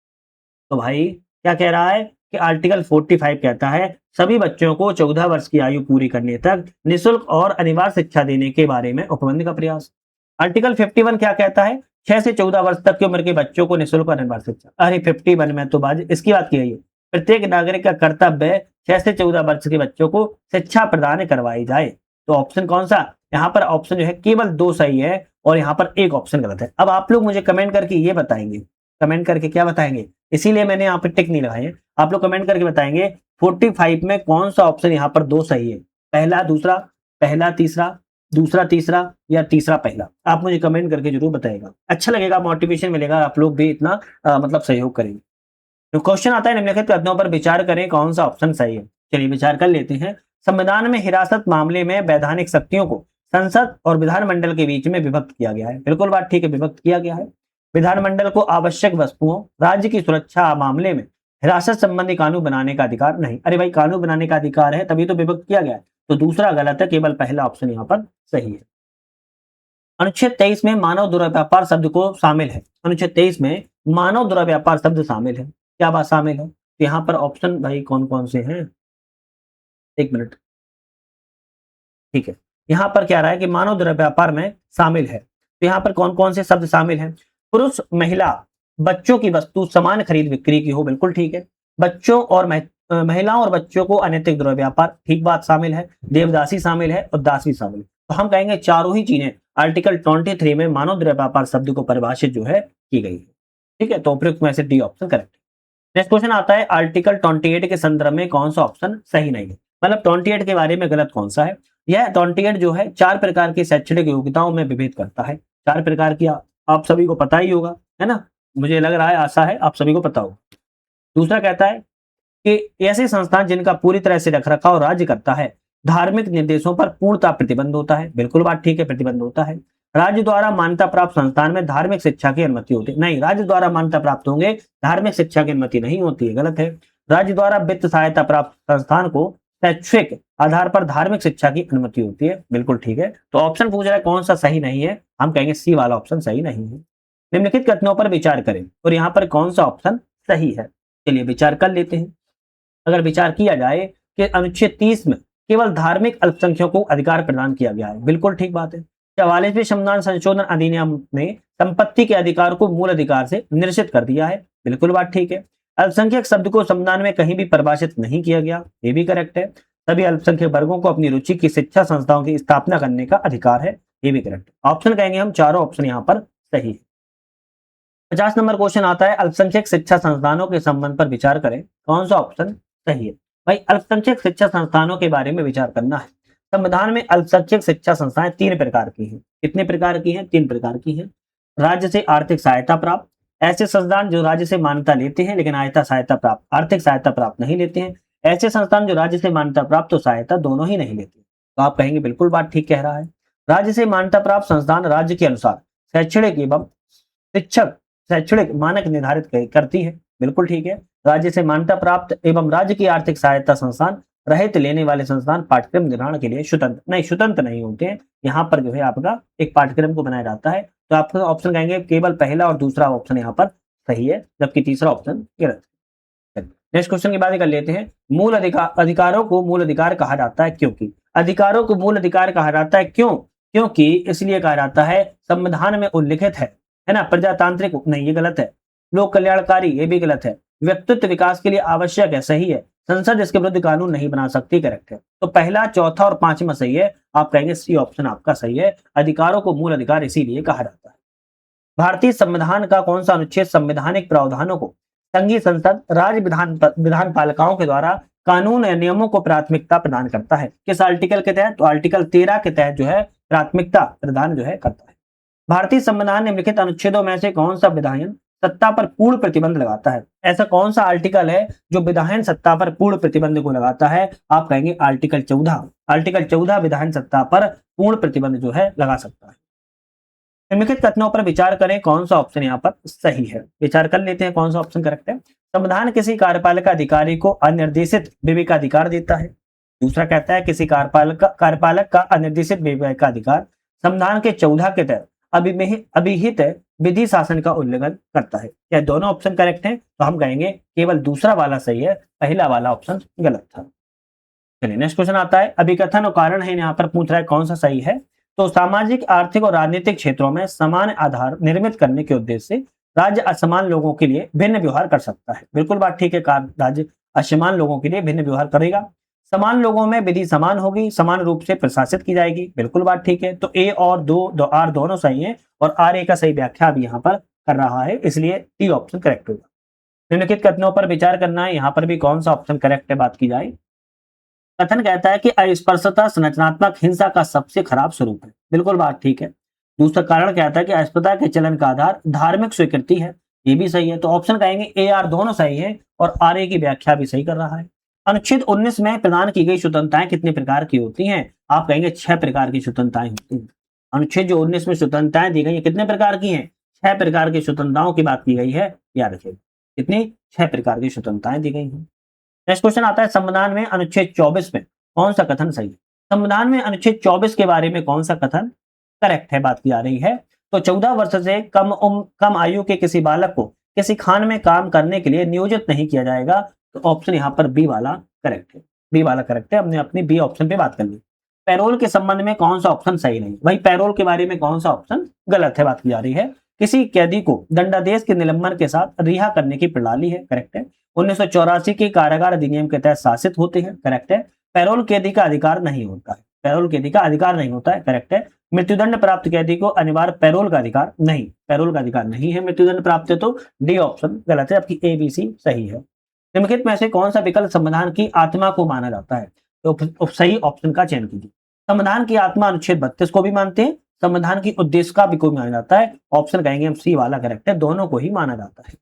तो भाई क्या कह रहा है कि आर्टिकल 45 कहता है सभी बच्चों को 14 वर्ष की आयु पूरी करने तक निःशुल्क और अनिवार्य शिक्षा देने के बारे में उपबंध का प्रयास। आर्टिकल 51 क्या कहता है? 6 से 14 वर्ष तक की उम्र के बच्चों को निःशुल्क और अनिवार्य शिक्षा। अरे 51 में तो बात इसकी बात की गई है, प्रत्येक नागरिक का कर्तव्य 6 से 14 वर्ष के बच्चों को शिक्षा प्रदान करवाई जाए। तो ऑप्शन कौन सा? यहाँ पर ऑप्शन जो है केवल 2 सही है और यहाँ पर एक ऑप्शन गलत है। अब आप लोग मुझे कमेंट करके ये बताएंगे, कमेंट करके क्या बताएंगे, इसीलिए मैंने यहाँ पे टिक नहीं लगाए हैं। आप लोग कमेंट करके बताएंगे 45 में कौन सा ऑप्शन यहाँ पर 2 सही है, पहला दूसरा, पहला तीसरा, दूसरा तीसरा या तीसरा पहला। आप मुझे कमेंट करके जरूर बताएगा, अच्छा लगेगा, मोटिवेशन मिलेगा, आप लोग भी इतना मतलब सहयोग करेंगे। तो क्वेश्चन आता है, निम्नलिखित कथनों पर विचार करें कौन सा ऑप्शन सही है। चलिए विचार कर लेते हैं। संविधान में हिरासत मामले में वैधानिक शक्तियों को संसद और विधानमंडल के बीच में विभक्त किया गया है। बिल्कुल बात ठीक है, विभक्त किया गया है। विधानमंडल को आवश्यक वस्तुओं, राज्य की सुरक्षा मामले में हिरासत संबंधी कानून बनाने का अधिकार नहीं। अरे भाई, कानून बनाने का अधिकार है तभी तो विभक्त किया गया है, तो दूसरा गलत है, केवल पहला ऑप्शन यहाँ पर सही है। अनुच्छेद 23 में मानव दुर्व्यापार शब्द को शामिल है। अनुच्छेद 23 में मानव दुर्व्यापार शब्द शामिल है। क्या बात शामिल है? तो यहाँ पर ऑप्शन भाई कौन कौन से हैं, एक मिनट, ठीक है। यहाँ पर क्या रहा है कि मानव दुर्व्यापार में शामिल है, तो यहाँ पर कौन कौन से शब्द शामिल हैं? पुरुष, महिला, बच्चों की वस्तु समान खरीद बिक्री की हो, बिल्कुल ठीक है। बच्चों और महिलाओं और बच्चों को अनैतिक दुर्व्यापार, ठीक बात, शामिल है। देवदासी शामिल है और दासी शामिल है। तो हम कहेंगे चारों ही चीजें आर्टिकल 23 में मानव दुर्व्यापार शब्द को परिभाषित जो है की गई है, ठीक है। तो उपयुक्त में से डी ऑप्शन करेक्ट है। नेक्स्ट क्वेश्चन आता है, आर्टिकल 28 के संदर्भ में कौन सा ऑप्शन सही नहीं है, मतलब 28 के बारे में गलत कौन सा है। यह 28 जो है 4 प्रकार की शैक्षणिक योग्यताओं में विभेद करता है। 4 प्रकार की आप सभी को पता ही होगा, है ना, मुझे लग रहा है, आशा है आप सभी को पता होगा। दूसरा कहता है कि ऐसे संस्थान जिनका पूरी तरह से रखरखाव राज्य करता है, धार्मिक निर्देशों पर पूर्णतः प्रतिबंध होता है। बिल्कुल बात ठीक है, प्रतिबंध होता है। राज्य द्वारा मान्यता प्राप्त संस्थान में धार्मिक शिक्षा की अनुमति होती है। नहीं, राज्य द्वारा मान्यता प्राप्त होंगे, धार्मिक शिक्षा की अनुमति नहीं होती है, गलत है। राज्य द्वारा वित्त सहायता प्राप्त संस्थान को शैक्षिक आधार पर धार्मिक शिक्षा की अनुमति होती है, बिल्कुल ठीक है। तो ऑप्शन पूछ रहा है कौन सा सही नहीं है, हम कहेंगे सी वाला ऑप्शन सही नहीं है। निम्नलिखित कथनों पर विचार करें और यहाँ पर कौन सा ऑप्शन सही है। चलिए विचार कर लेते हैं। अगर विचार किया जाए कि अनुच्छेद 30 में केवल धार्मिक अल्पसंख्यकों को अधिकार प्रदान किया गया है, बिल्कुल ठीक बात है। 44वें संविधान संशोधन अधिनियम ने संपत्ति के अधिकार को मूल अधिकार से निश्चित कर दिया है, बिल्कुल बात ठीक है। अल्पसंख्यक शब्द को संविधान में कहीं भी परिभाषित नहीं किया गया, ये भी करेक्ट है। सभी अल्पसंख्यक वर्गों को अपनी रुचि की शिक्षा संस्थाओं की स्थापना करने का अधिकार है, ये भी करेक्ट है। ऑप्शन कहेंगे हम, चारों ऑप्शन यहाँ पर सही है। 50 नंबर क्वेश्चन आता है, अल्पसंख्यक शिक्षा संस्थानों के संबंध पर विचार करें, कौन सा ऑप्शन सही है। भाई, अल्पसंख्यक शिक्षा संस्थानों के बारे में विचार करना है। संविधान में अल्पसंख्यक शिक्षा संस्थाएं 3 प्रकार की हैं। कितने प्रकार की हैं? 3 प्रकार की हैं। राज्य से आर्थिक सहायता प्राप्त, ऐसे संस्थान जो राज्य से मान्यता लेते हैं लेकिन आर्थिक सहायता प्राप्त नहीं लेते हैं, ऐसे संस्थान जो राज्य से मान्यता प्राप्त तो सहायता दोनों ही नहीं लेते। तो आप कहेंगे बिल्कुल बात ठीक कह रहा है। राज्य से मान्यता प्राप्त संस्थान राज्य के अनुसार शैक्षणिक एवं शिक्षक शैक्षणिक मानक निर्धारित करती है। बिल्कुल ठीक है। राज्य से मान्यता प्राप्त एवं राज्य की आर्थिक सहायता संस्थान रहित लेने वाले संस्थान पाठ्यक्रम निर्माण के लिए स्वतंत्र नहीं होते हैं। यहाँ पर जो है आपका एक पाठ्यक्रम को बनाया जाता है। तो आपका ऑप्शन कहेंगे केवल पहला और दूसरा ऑप्शन यहाँ पर सही है, जबकि तीसरा ऑप्शन गलत है। नेक्स्ट क्वेश्चन की बात कर लेते हैं। मूल अधिकारों को मूल अधिकार कहा जाता है क्योंकि अधिकारों को मूल अधिकार कहा जाता है क्यों? क्योंकि इसलिए कहा जाता है संविधान में उल्लिखित है ना। प्रजातांत्रिक नहीं, ये गलत है। लोक कल्याणकारी, ये भी गलत है। व्यक्तित्व विकास के लिए आवश्यक है, सही है। संसद इसके विरुद्ध कानून नहीं बना सकती, करेक्ट है। तो पहला, चौथा और पांचवा सही है। आप कहेंगे सी ऑप्शन आपका सही है। अधिकारों को मूल अधिकार इसीलिए कहा जाता है। भारतीय संविधान का कौन सा अनुच्छेद संवैधानिक प्रावधानों को संघीय संसद राज्य विधान पालिकाओं के द्वारा कानून या नियमों को प्राथमिकता प्रदान करता है? किस आर्टिकल के तहत? तो आर्टिकल 13 के तहत जो है प्राथमिकता प्रदान जो है करता है। भारतीय संविधान निम्नलिखित अनुच्छेदों में से कौन सा विधायन सत्ता पर पूर्ण प्रतिबंध लगाता है? ऐसा कौन सा आर्टिकल है जो विधायन सत्ता पर पूर्ण प्रतिबंध को लगाता है? आप कहेंगे आर्टिकल 14। आर्टिकल 14 विधायन सत्ता पर पूर्ण प्रतिबंध जो है लगा सकता है। निम्नलिखित कथनों पर विचार करें, कौन सा ऑप्शन यहाँ पर सही है? विचार कर लेते हैं कौन सा ऑप्शन करेक्ट है। संविधान किसी कार्यपालिका अधिकारी को अनिर्देशित विवेकाधिकार देता है। दूसरा कहता है किसी कार्यपालक का अनिर्देशित विवेकाधिकार संविधान के 14 के तहत अभिहित विधि शासन का उल्लंघन करता है। क्या दोनों ऑप्शन करेक्ट हैं? तो हम कहेंगे केवल दूसरा वाला सही है, पहला वाला ऑप्शन गलत था। चलिए नेक्स्ट क्वेश्चन आता है। अभिकथन और कारण है, यहाँ पर पूछ रहा है कौन सा सही है। तो सामाजिक, आर्थिक और राजनीतिक क्षेत्रों में समान आधार निर्मित करने के उद्देश्य से राज्य असमान लोगों के लिए भिन्न व्यवहार कर सकता है। बिल्कुल बात ठीक है, राज्य असमान लोगों के लिए भिन्न व्यवहार करेगा। समान लोगों में विधि समान होगी, समान रूप से प्रशासित की जाएगी। बिल्कुल बात ठीक है। तो ए और आर दोनों सही है और आर ए का सही व्याख्या भी यहाँ पर कर रहा है, इसलिए टी ऑप्शन करेक्ट होगा। निम्नलिखित कथनों पर विचार करना है, यहाँ पर भी कौन सा ऑप्शन करेक्ट है बात की जाए। कथन कहता है कि अस्पृश्यता संरचनात्मक हिंसा का सबसे खराब स्वरूप है। बिल्कुल बात ठीक है। दूसरा कारण कहता है कि अस्पृश्यता के चलन का आधार धार्मिक स्वीकृति है, ये भी सही है। तो ऑप्शन कहेंगे ए आर दोनों सही है और आर ए की व्याख्या भी सही कर रहा है। अनुच्छेद 19 में प्रदान की गई स्वतंत्रताएं कितने प्रकार की होती हैं? आप कहेंगे 6 प्रकार की स्वतंत्रताएं होती हैं। अनुच्छेद जो 19 में स्वतंत्रताएं दी गई है कितने प्रकार की हैं? 6 प्रकार की स्वतंत्रताओं की बात की गई है, याद रखिएगा। कितनी? 6 प्रकार की स्वतंत्रताएं दी गई हैं। नेक्स्ट क्वेश्चन आता है, संविधान में अनुच्छेद 24 में कौन सा कथन सही है? संविधान में अनुच्छेद 24 के बारे में कौन सा कथन करेक्ट है बात की जा रही है। तो 14 वर्ष से कम आयु के किसी बालक को किसी खान में काम करने के लिए नियोजित नहीं किया जाएगा। तो ऑप्शन यहाँ पर बी वाला करेक्ट है। बी वाला करेक्ट है। हमने अपनी बी ऑप्शन पे बात कर ली। पैरोल के संबंध में कौन सा ऑप्शन सही नहीं? वही पैरोल के बारे में कौन सा ऑप्शन गलत है बात की जा रही है। किसी कैदी को दंडादेश के निलंबन के साथ रिहा करने की प्रणाली है, करेक्ट है। 1984 के कारागार अधिनियम के तहत शासित होते हैं, करेक्ट है। पैरोल कैदी का अधिकार नहीं होता है, पैरोल कैदी का अधिकार नहीं होता है, करेक्ट है। मृत्युदंड प्राप्त कैदी को अनिवार्य पैरोल का अधिकार नहीं, पैरोल का अधिकार नहीं है मृत्युदंड प्राप्त है। तो डी ऑप्शन गलत है, आपकी ए बी सी सही है। निम्नलिखित में से कौन सा विकल्प संविधान की आत्मा को माना जाता है? तो सही ऑप्शन का चयन कीजिए। संविधान की आत्मा अनुच्छेद 32 को भी मानते हैं, संविधान की उद्देश्य का भी कोई माना जाता है। ऑप्शन कहेंगे हम सी वाला करेक्ट है, दोनों को ही माना जाता है।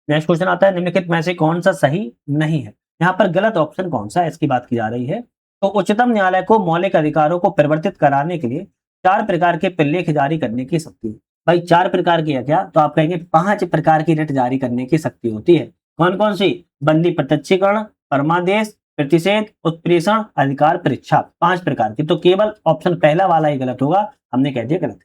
नेक्स्ट क्वेश्चन आता है, निम्नलिखित में से कौन सा सही नहीं है? यहाँ पर गलत ऑप्शन कौन सा है इसकी बात की जा रही है। तो उच्चतम न्यायालय को मौलिक अधिकारों को परिवर्तित कराने के लिए 4 प्रकार के प्रलेख जारी करने की शक्ति है। भाई 4 प्रकार की है क्या? तो आप कहेंगे 5 प्रकार की रिट जारी करने की शक्ति होती है। कौन कौन सी? बंदी प्रत्यक्षीकरण, परमादेश, प्रतिषेध, उत्प्रेषण, अधिकार परीक्षा, 5 प्रकार की। तो केवल ऑप्शन पहला वाला ही गलत होगा, हमने कह दिया गलत।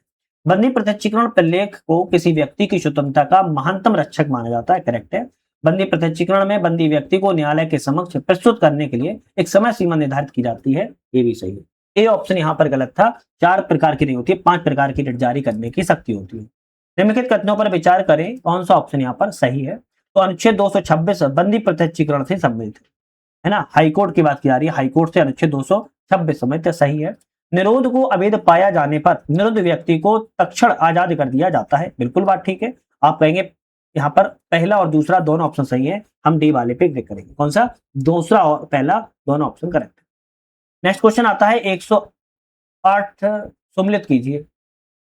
बंदी प्रत्यक्षीकरण प्रलेख को किसी व्यक्ति की स्वतंत्रता का महानतम रक्षक माना जाता है, करेक्ट है। बंदी प्रत्यक्षीकरण में बंदी व्यक्ति को न्यायालय के समक्ष प्रस्तुत करने के लिए एक समय सीमा निर्धारित की जाती है, ये भी सही है। ए ऑप्शन यहाँ पर गलत था, 4 प्रकार की नहीं होती है, 5 प्रकार की रिट जारी करने की शक्ति होती है। निम्नलिखित कथनों पर विचार करें, कौन सा ऑप्शन यहाँ पर सही है। तो अनुच्छेद 226 बंदी प्रत्यक्षीकरण से संबंधित है ना, हाईकोर्ट की बात की जा रही है, हाईकोर्ट से अनुच्छेद 226 संबंधित सही है। निरोध को अवैध पाया जाने पर निरुद्ध व्यक्ति को तत्क्षण आजाद कर दिया जाता है, बिल्कुल बात ठीक है। आप कहेंगे यहाँ पर पहला और दूसरा दोनों ऑप्शन सही है, हम डी वाले पे क्लिक करेंगे। कौन सा? दूसरा और पहला दोनों ऑप्शन करेक्ट है। नेक्स्ट क्वेश्चन आता है 108 सम्मिलित कीजिए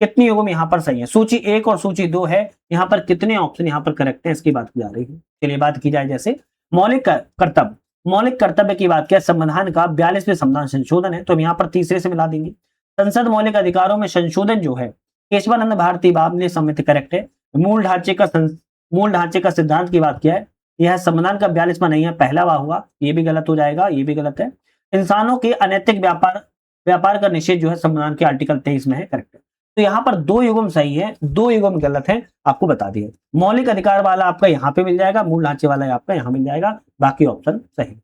कितनी युग्म यहाँ पर सही है। सूची 1 और सूची 2 है, यहाँ पर कितने ऑप्शन यहाँ पर करेक्ट है इसकी बात की जा रही है। चलिए बात की जाए, जैसे मौलिक कर्तव्य, मौलिक कर्तव्य की बात किया, संविधान का 42वें संविधान संशोधन है तो हम यहाँ पर तीसरे से मिला देंगे। संसद मौलिक अधिकारों में संशोधन जो है केशवानंद भारती बाबले समिति करेक्ट है। मूल ढांचे का सिद्धांत की बात किया है, यह संविधान का 42वां नहीं है, पहला हुआ, ये भी गलत हो जाएगा, ये भी गलत है। इंसानों के अनैतिक व्यापार का निषेध जो है संविधान के आर्टिकल 23 में है, करेक्ट है। तो यहाँ पर 2 युग्म सही है, 2 युग्म गलत है, आपको बता दिए। मौलिक अधिकार वाला आपका यहाँ पे मिल जाएगा, मूल ढांचे वाला आपका यहाँ मिल जाएगा, बाकी ऑप्शन सही।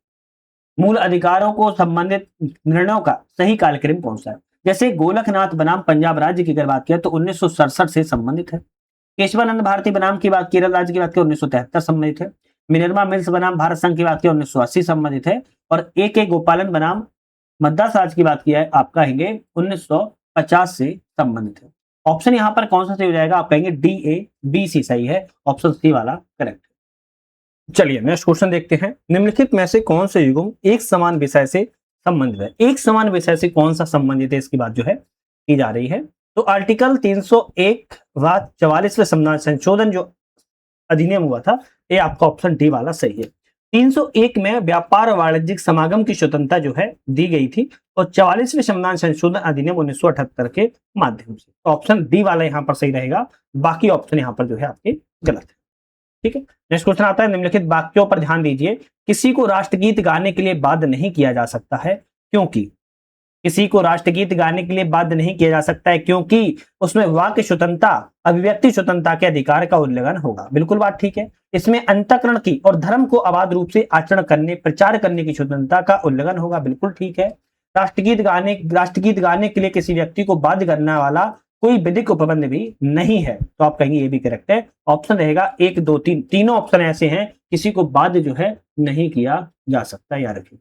मूल अधिकारों को संबंधित निर्णयों का सही कालक्रम कौन सा है? जैसे गोलकनाथ बनाम पंजाब राज्य की अगर बात किया तो 1967 से संबंधित है। केशवानंद भारती बनाम की बात केरल राज्य की बात की 1973 संबंधित है। मिनर्वा मिल्स बनाम भारत संघ की बात की 1980 संबंधित है। और ए गोपालन बनाम मद्रास राज्य की बात किया है, आप कहेंगे 1950 से संबंधित है। ऑप्शन यहाँ पर कौन सा सही हो जाएगा? आप कहेंगे डी ए बी सी सही है, ऑप्शन सी वाला करेक्ट है। चलिए नेक्स्ट क्वेश्चन देखते हैं। निम्नलिखित में से कौन से युग्म एक समान विषय से संबंधित है? एक समान विषय से कौन सा संबंधित है, इसकी बात जो है की जा रही है। तो आर्टिकल 301 व 44वें संविधान संशोधन जो अधिनियम हुआ था, ये आपका ऑप्शन डी वाला सही है। 301 में व्यापार वाणिज्यिक समागम की स्वतंत्रता जो है दी गई थी और 44वें संविधान संशोधन अधिनियम 1978 के माध्यम से। तो ऑप्शन डी वाला यहाँ पर सही रहेगा, बाकी ऑप्शन यहाँ पर जो है आपके गलत है। ठीक है, नेक्स्ट क्वेश्चन आता है। निम्नलिखित वाक्यों पर ध्यान दीजिए। किसी को राष्ट्रगीत गाने के लिए बाध्य नहीं किया जा सकता है क्योंकि, किसी को राष्ट्रगीत गाने के लिए बाध्य नहीं किया जा सकता है क्योंकि उसमें वाक्य स्वतंत्रता, अभिव्यक्ति स्वतंत्रता के अधिकार का उल्लंघन होगा। बिल्कुल बात ठीक है। इसमें अंतःकरण की और धर्म को अबाध रूप से आचरण करने, प्रचार करने की स्वतंत्रता का उल्लंघन होगा। बिल्कुल ठीक है। राष्ट्रगीत गाने के लिए किसी व्यक्ति को बाध्य करने वाला कोई विधिक उपबंध भी नहीं है, तो आप कहेंगे ये भी करेक्ट है। ऑप्शन रहेगा 1, 2, 3, तीनों ऑप्शन ऐसे हैं, किसी को बाध्य जो है नहीं किया जा सकता, याद रखिए।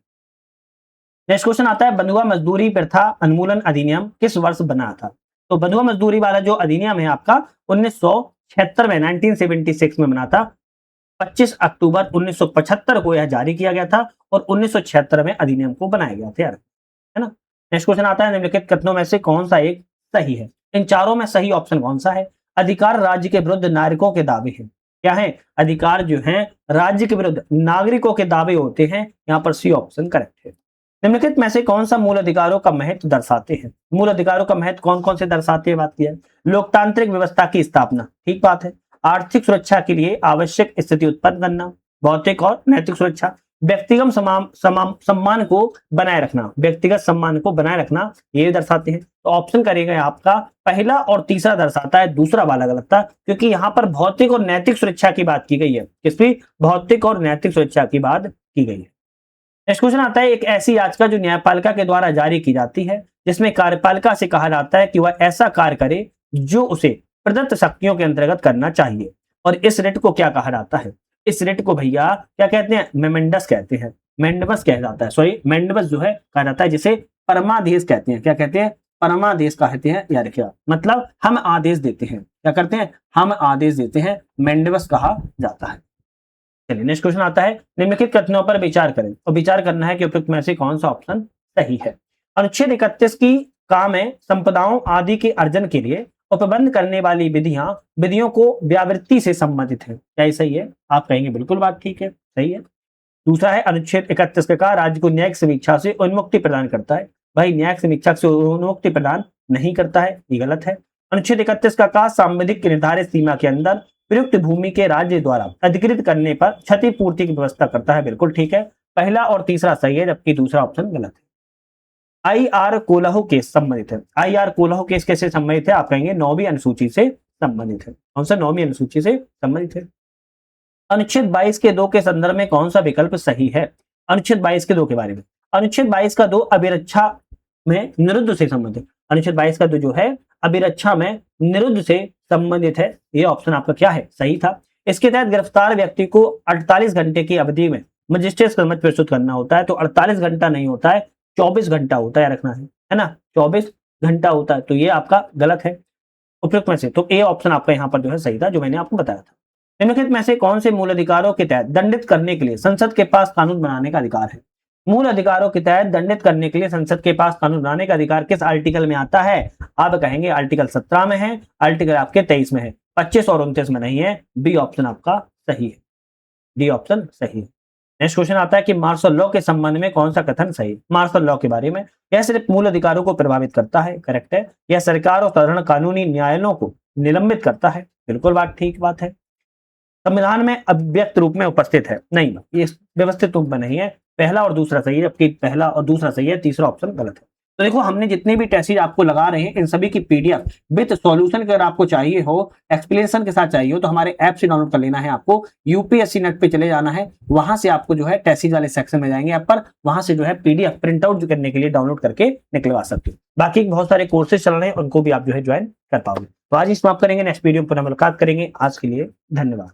नेक्स्ट क्वेश्चन आता है। बंधुआ मजदूरी प्रथा उन्मूलन अधिनियम किस वर्ष बना था? तो बंधुआ मजदूरी वाला जो अधिनियम है आपका 1976 में 1976 में बना था। 25 अक्टूबर 1975 को यह जारी किया गया था और 1976 में अधिनियम को बनाया गया था, यार, है ना। नेक्स्ट क्वेश्चन आता है। निम्नलिखित कथनों में से कौन सा एक सही है? इन चारों में सही ऑप्शन कौन सा है? अधिकार राज्य के विरुद्ध नागरिकों के दावे हैं। क्या है? अधिकार जो है राज्य के विरुद्ध नागरिकों के दावे होते हैं, यहाँ पर सी ऑप्शन करेक्ट है। निम्नलिखित में से कौन सा मूल अधिकारों का महत्व दर्शाते हैं? मूल अधिकारों का महत्व कौन कौन से दर्शाते हैं, बात की है। लोकतांत्रिक व्यवस्था की स्थापना, ठीक बात है। आर्थिक सुरक्षा के लिए आवश्यक स्थिति उत्पन्न करना, भौतिक और नैतिक सुरक्षा, व्यक्तिगत सम्मान को बनाए रखना, व्यक्तिगत सम्मान को बनाए रखना, ये दर्शाते हैं। तो ऑप्शन करेगा आपका पहला और तीसरा दर्शाता है, दूसरा वाला गलत था, क्योंकि यहाँ पर भौतिक और नैतिक सुरक्षा की बात की गई है। किसकी? भौतिक और नैतिक सुरक्षा की बात की गई है। नेक्स्ट क्वेश्चन आता है। एक ऐसी याचिका जो न्यायपालिका के द्वारा जारी की जाती है जिसमें कार्यपालिका से कहा जाता है कि वह ऐसा कार्य करे जो उसे प्रदत्त शक्तियों के अंतर्गत करना चाहिए, और इस रिट को क्या कहा जाता है? इस रिट को भैया क्या कहते हैं? मेमेंडस कहते हैं, मेंडबस कहा जाता है, सॉरी मेंडबस जो है कहा जाता है, जिसे परमादेश कहते हैं। क्या कहते हैं? परमादेश कहते हैं, याद रखिए। मतलब हम आदेश देते हैं, क्या करते हैं? हम आदेश देते हैं, मेंडबस कहा जाता है। चलिए नेक्स्ट क्वेश्चन आता है। निम्नलिखित कथनों पर विचार करें, और विचार करना है कि उपयुक्त में से कौन सा ऑप्शन सही है। अनुच्छेद 31 की काम है संपदाओं आदि के अर्जन के लिए उपबंध करने वाली विधियों को व्यावृत्ति से संबंधित है। क्या ये सही है? आप कहेंगे बिल्कुल बात ठीक है, सही है। दूसरा है अनुच्छेद 31 का कहा राज्य को न्यायिक समीक्षा से उन्मुक्ति प्रदान करता है। भाई न्यायिक समीक्षा से उन्मुक्ति प्रदान नहीं करता है, ये गलत है। अनुच्छेद 31 का कहा सांविधिक की निर्धारित सीमा के अंदर प्रयुक्त भूमि के राज्य द्वारा अधिकृत करने पर क्षतिपूर्ति की व्यवस्था करता है। बिल्कुल ठीक है, पहला और तीसरा सही है, जबकि दूसरा ऑप्शन गलत है। आईआर कोल्हू केस संबंधित है। आईआर कोल्हू केस कैसे संबंधित है? आप कहेंगे 9वीं अनुसूची से संबंधित है। कौन सा? 9वीं अनुसूची से संबंधित है। अनुच्छेद 22 के 2 के संदर्भ में कौन सा विकल्प सही है? अनुच्छेद 22 के 2 के बारे में। अनुच्छेद 22 का 2 अभिरक्षा में निरुद्ध से संबंधित। अनुच्छेद 22 का 2 जो है अभिरक्षा में निरुद्ध से संबंधित है, ये ऑप्शन आपका क्या है? सही था। इसके तहत गिरफ्तार व्यक्ति को 48 घंटे की अवधि में मजिस्ट्रेट समक्ष प्रस्तुत करना होता है। तो 48 घंटा नहीं होता है, 24 घंटा होता है, रखना है ना, 24 घंटा होता है। तो ये आपका गलत है उपयुक्त में से। तो ए ऑप्शन आपका यहाँ पर जो है सही था, जो मैंने आपको बताया था। निम्नलिखित में से कौन से मूल अधिकारों के तहत दंडित करने के लिए संसद के पास कानून बनाने का अधिकार है? मूल अधिकारों के तहत दंडित करने के लिए संसद के पास कानून बनाने का अधिकार किस आर्टिकल में आता है? आप कहेंगे आर्टिकल 17 में है, आर्टिकल आपके 23 में है, 25 और 29 में नहीं है। बी ऑप्शन आपका सही है, डी ऑप्शन सही है। नेक्स्ट क्वेश्चन आता है कि मार्शल लॉ के संबंध में कौन सा कथन सही? मार्शल लॉ के बारे में, यह सिर्फ मूल अधिकारों को प्रभावित करता है, करेक्ट है। यह सरकार और साधारण कानूनी न्यायालयों को निलंबित करता है, बिल्कुल बात है। संविधान में अव्यक्त रूप में उपस्थित है, नहीं, ये व्यवस्थित रूप में नहीं है। पहला और दूसरा सही है, जबकि पहला और दूसरा सही है, तीसरा ऑप्शन गलत है। तो देखो, हमने जितने भी टेस्ट आपको लगा रहे हैं इन सभी की पीडीएफ विद सॉल्यूशन अगर आपको चाहिए हो, एक्सप्लेनेशन के साथ चाहिए हो, तो हमारे ऐप से डाउनलोड कर लेना है। आपको यूपीएससी नेट पे चले जाना है, वहां से आपको जो है टेस्ट वाले सेक्शन में जाएंगे ऐप पर, वहां से जो है पीडीएफ प्रिंट आउट करने के लिए डाउनलोड करके निकलवा सकते हो। बाकी बहुत सारे कोर्सेज चल रहे हैं, उनको भी आप जो है ज्वाइन कर पाओगे। तो आज ही समाप्त करेंगे, नेक्स्ट वीडियो पर मुलाकात करेंगे। आज के लिए धन्यवाद।